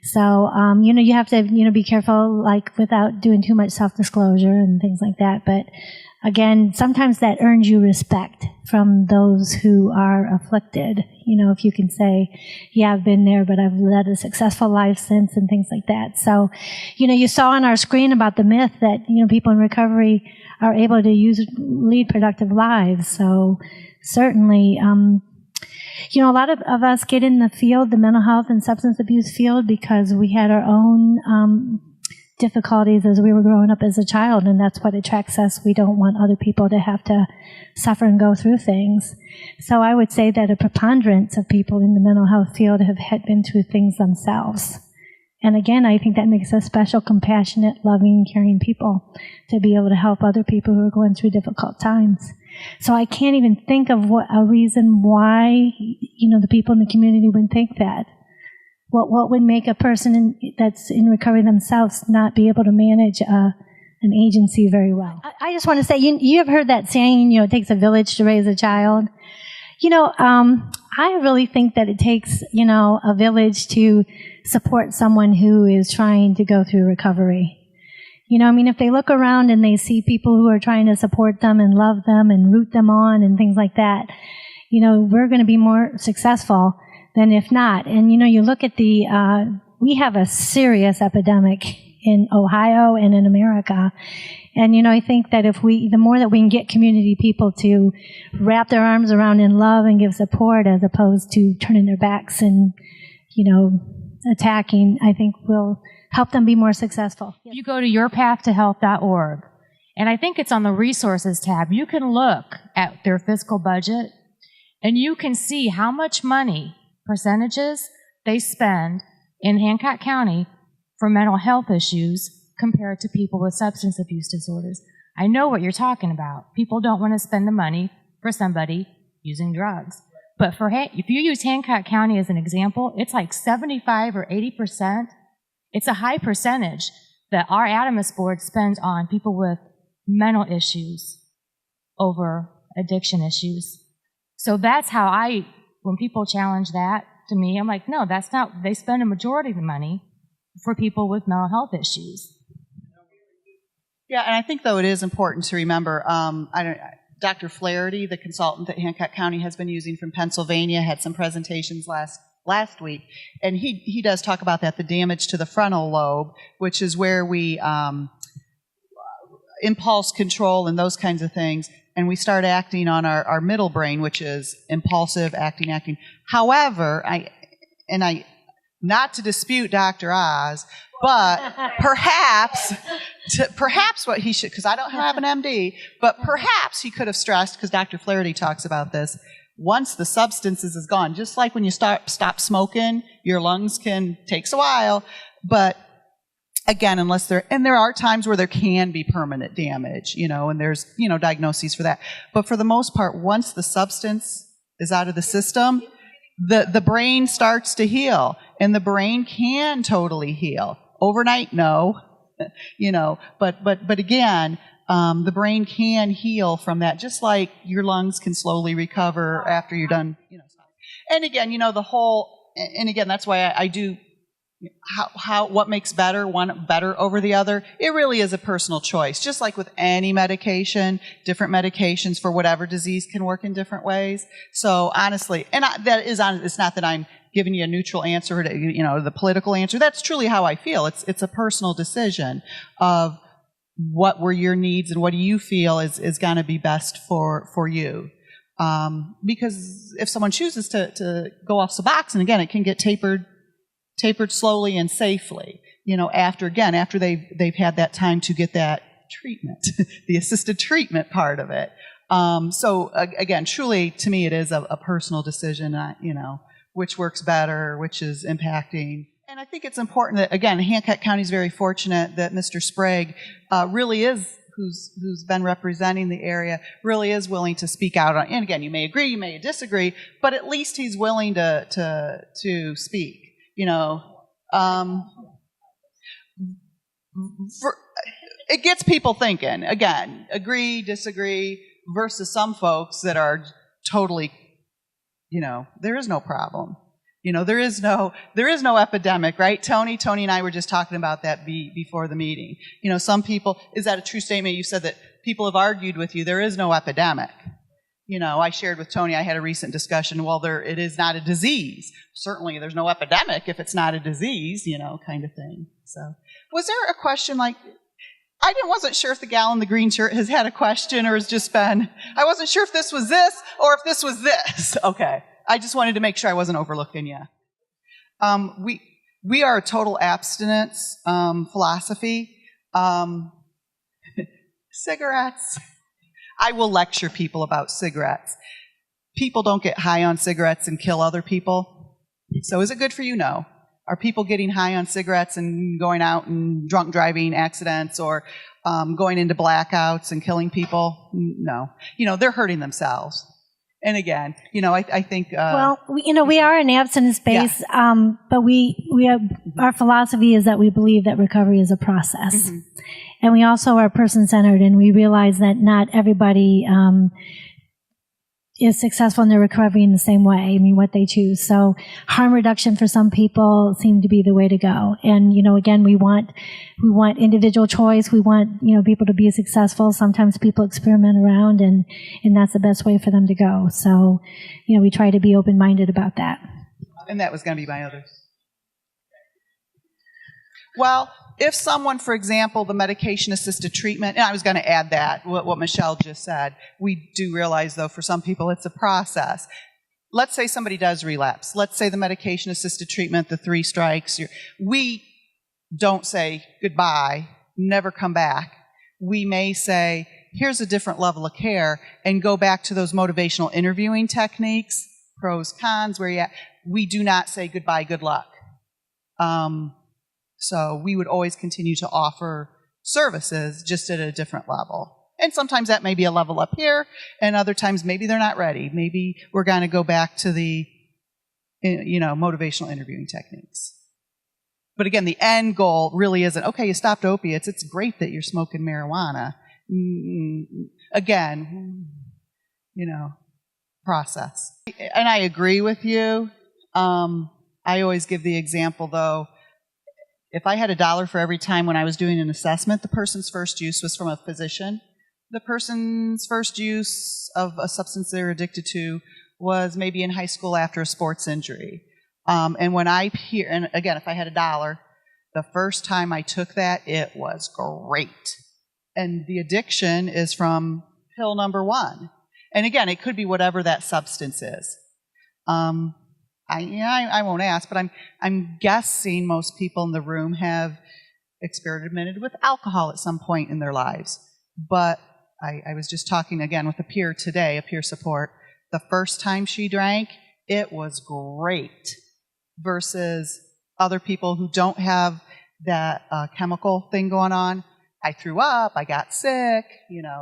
So, you have to, be careful, like, without doing too much self-disclosure and things like that. But again, sometimes that earns you respect from those who are afflicted. If you can say, yeah, I've been there, but I've led a successful life since, and things like that. So, you saw on our screen about the myth that, people in recovery are able to lead productive lives. So certainly, a lot of us get in the field, the mental health and substance abuse field, because we had our own difficulties as we were growing up as a child, and that's what attracts us. We don't want other people to have to suffer and go through things. So I would say that a preponderance of people in the mental health field have been through things themselves. And again, I think that makes us special, compassionate, loving, caring people to be able to help other people who are going through difficult times. So I can't even think of a reason why, the people in the community would think that. What would make a person that's in recovery themselves not be able to manage an an agency very well. I just want to say, you have heard that saying, it takes a village to raise a child. I really think that it takes, a village to support someone who is trying to go through recovery. If they look around and they see people who are trying to support them and love them and root them on and things like that, we're going to be more successful than if not. And, you look at we have a serious epidemic in Ohio and in America. And, I think that the more that we can get community people to wrap their arms around in love and give support as opposed to turning their backs and, attacking, I think will help them be more successful. You go to yourpathtohealth.org, and I think it's on the resources tab. You can look at their fiscal budget, and you can see how much money, percentages, they spend in Hancock County for mental health issues compared to people with substance abuse disorders. I know what you're talking about. People don't want to spend the money for somebody using drugs. But if you use Hancock County as an example, it's like 75 or 80%. It's a high percentage that our Adamus board spends on people with mental issues over addiction issues. So that's how when people challenge that to me, I'm like, no, that's not, they spend a majority of the money for people with mental health issues. Yeah, and I think, though, it is important to remember, Dr. Flaherty, the consultant that Hancock County has been using from Pennsylvania, had some presentations last week, and he does talk about that, the damage to the frontal lobe, which is where we impulse control and those kinds of things, and we start acting on our middle brain, which is impulsive, acting. However, not to dispute Dr. Oz, but perhaps what he should, because I don't have an MD, but perhaps he could have stressed, because Dr. Flaherty talks about this, once the substances is gone, just like when you stop smoking, your lungs takes a while, but again, and there are times where there can be permanent damage, and there's, diagnoses for that. But for the most part, once the substance is out of the system, the brain starts to heal, and the brain can totally heal. Overnight, no, but again, the brain can heal from that, just like your lungs can slowly recover after you're done, And again, and again, that's why I do, what makes one better over the other, it really is a personal choice. Just like with any medication, different medications for whatever disease can work in different ways. So honestly, and that is honest, it's not that I'm giving you a neutral answer, the political answer. That's truly how I feel. It's a personal decision of what were your needs and what do you feel is going to be best for you. Because if someone chooses to go off Suboxone, again, it can get tapered slowly and safely, after they've had that time to get that treatment, the assisted treatment part of it. So again, truly, to me, it is a personal decision, which works better, which is impacting. And I think it's important that, again, Hancock County is very fortunate that Mr. Sprague really is, who's been representing the area, really is willing to speak out on. And again, you may agree, you may disagree, but at least he's willing to speak. It gets people thinking. Again, agree, disagree, versus some folks that are totally, there is no problem. There is no epidemic, right? Tony and I were just talking about that before the meeting. Some people, is that a true statement? You said that people have argued with you, there is no epidemic. I shared with Tony, I had a recent discussion, it is not a disease. Certainly there's no epidemic if it's not a disease, kind of thing. So, was there a question wasn't sure if the gal in the green shirt has had a question or has just been, I wasn't sure if this was this or if this was this. Okay. I just wanted to make sure I wasn't overlooking you. We are a total abstinence philosophy. Cigarettes. I will lecture people about cigarettes. People don't get high on cigarettes and kill other people. So is it good for you? No. Are people getting high on cigarettes and going out and drunk driving accidents or going into blackouts and killing people? No. They're hurting themselves. And again, I think... we are an abstinence base, but our philosophy is that we believe that recovery is a process. Mm-hmm. And we also are person-centered, and we realize that not everybody is successful in their recovery in the same way. I mean, what they choose. So harm reduction for some people seem to be the way to go. And, again, we want individual choice. We want, people to be successful. Sometimes people experiment around, and that's the best way for them to go. So, we try to be open-minded about that. And that was going to be my other. Well, if someone, for example, the medication-assisted treatment, and I was going to add that, what Michelle just said, we do realize, though, for some people it's a process. Let's say somebody does relapse. Let's say the medication-assisted treatment, the 3 strikes. We don't say goodbye, never come back. We may say, here's a different level of care, and go back to those motivational interviewing techniques, pros, cons, where you at. We do not say goodbye, good luck. So we would always continue to offer services just at a different level. And sometimes that may be a level up here, and other times maybe they're not ready. Maybe we're going to go back to the, motivational interviewing techniques. But again, the end goal really isn't, okay, you stopped opiates. It's great that you're smoking marijuana. Again, process. And I agree with you. I always give the example, though, if I had $1 for every time when I was doing an assessment, the person's first use was from a physician. The person's first use of a substance they were addicted to was maybe in high school after a sports injury. And when and again, if I had $1, the first time I took that, it was great. And the addiction is from pill number 1. And again, it could be whatever that substance is. I won't ask, but I'm guessing most people in the room have experimented with alcohol at some point in their lives. But I was just talking again with a peer today, a peer support. The first time she drank, it was great, versus other people who don't have that chemical thing going on. I threw up, I got sick,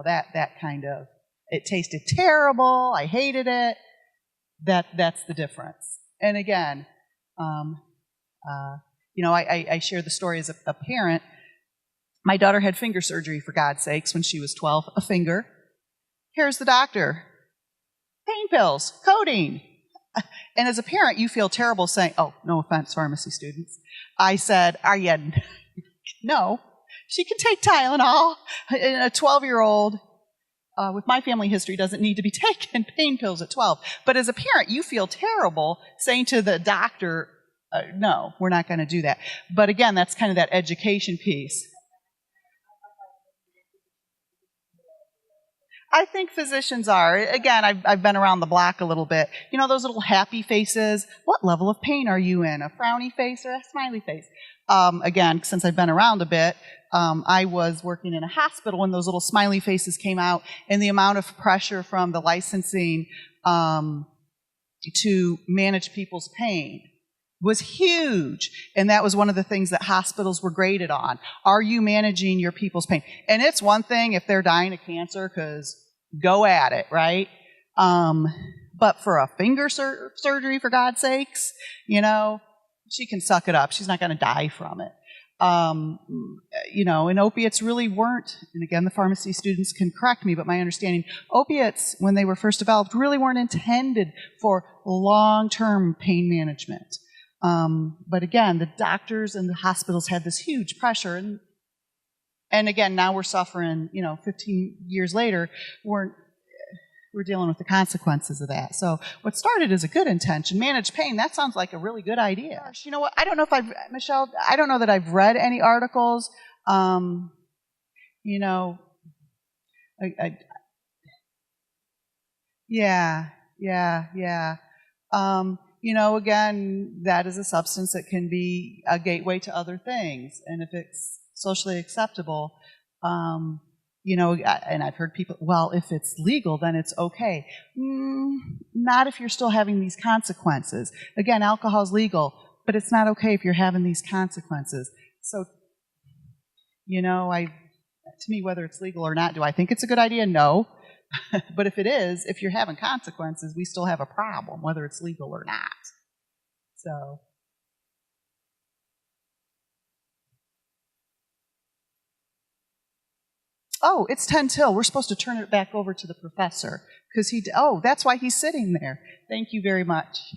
that kind of, it tasted terrible, I hated it. That's the difference. And again, I share the story as a parent. My daughter had finger surgery, for God's sakes, when she was 12, a finger. Here's the doctor. Pain pills, codeine. And as a parent, you feel terrible saying, oh, no offense, pharmacy students. I said, no, she can take Tylenol. A 12-year-old with my family history doesn't need to be taking pain pills at 12. But as a parent, you feel terrible saying to the doctor, no, we're not going to do that. But again, that's kind of that education piece. I think physicians are. Again, I've been around the block a little bit. Those little happy faces. What level of pain are you in? A frowny face or a smiley face? Again, since I've been around a bit, I was working in a hospital when those little smiley faces came out, and the amount of pressure from the licensing to manage people's pain was huge. And that was one of the things that hospitals were graded on. Are you managing your people's pain? And it's one thing if they're dying of cancer, because go at it, right? But for a finger surgery, for God's sakes, she can suck it up. She's not going to die from it. And opiates really weren't, and again, the pharmacy students can correct me, but my understanding, opiates, when they were first developed, really weren't intended for long-term pain management. But again, the doctors and the hospitals had this huge pressure, and again, now we're suffering, 15 years later, we're dealing with the consequences of that. So what started as a good intention, manage pain, that sounds like a really good idea. Gosh, you know what? I don't know if Michelle, I don't know that I've read any articles. Yeah. Again, that is a substance that can be a gateway to other things. And if it's socially acceptable, and I've heard people, well, if it's legal, then it's okay. Not if you're still having these consequences. Again, alcohol's legal, but it's not okay if you're having these consequences. So, to me, whether it's legal or not, do I think it's a good idea? No. But if it is, if you're having consequences, we still have a problem, whether it's legal or not. So. Oh, it's 10 till. We're supposed to turn it back over to the professor. Because that's why he's sitting there. Thank you very much.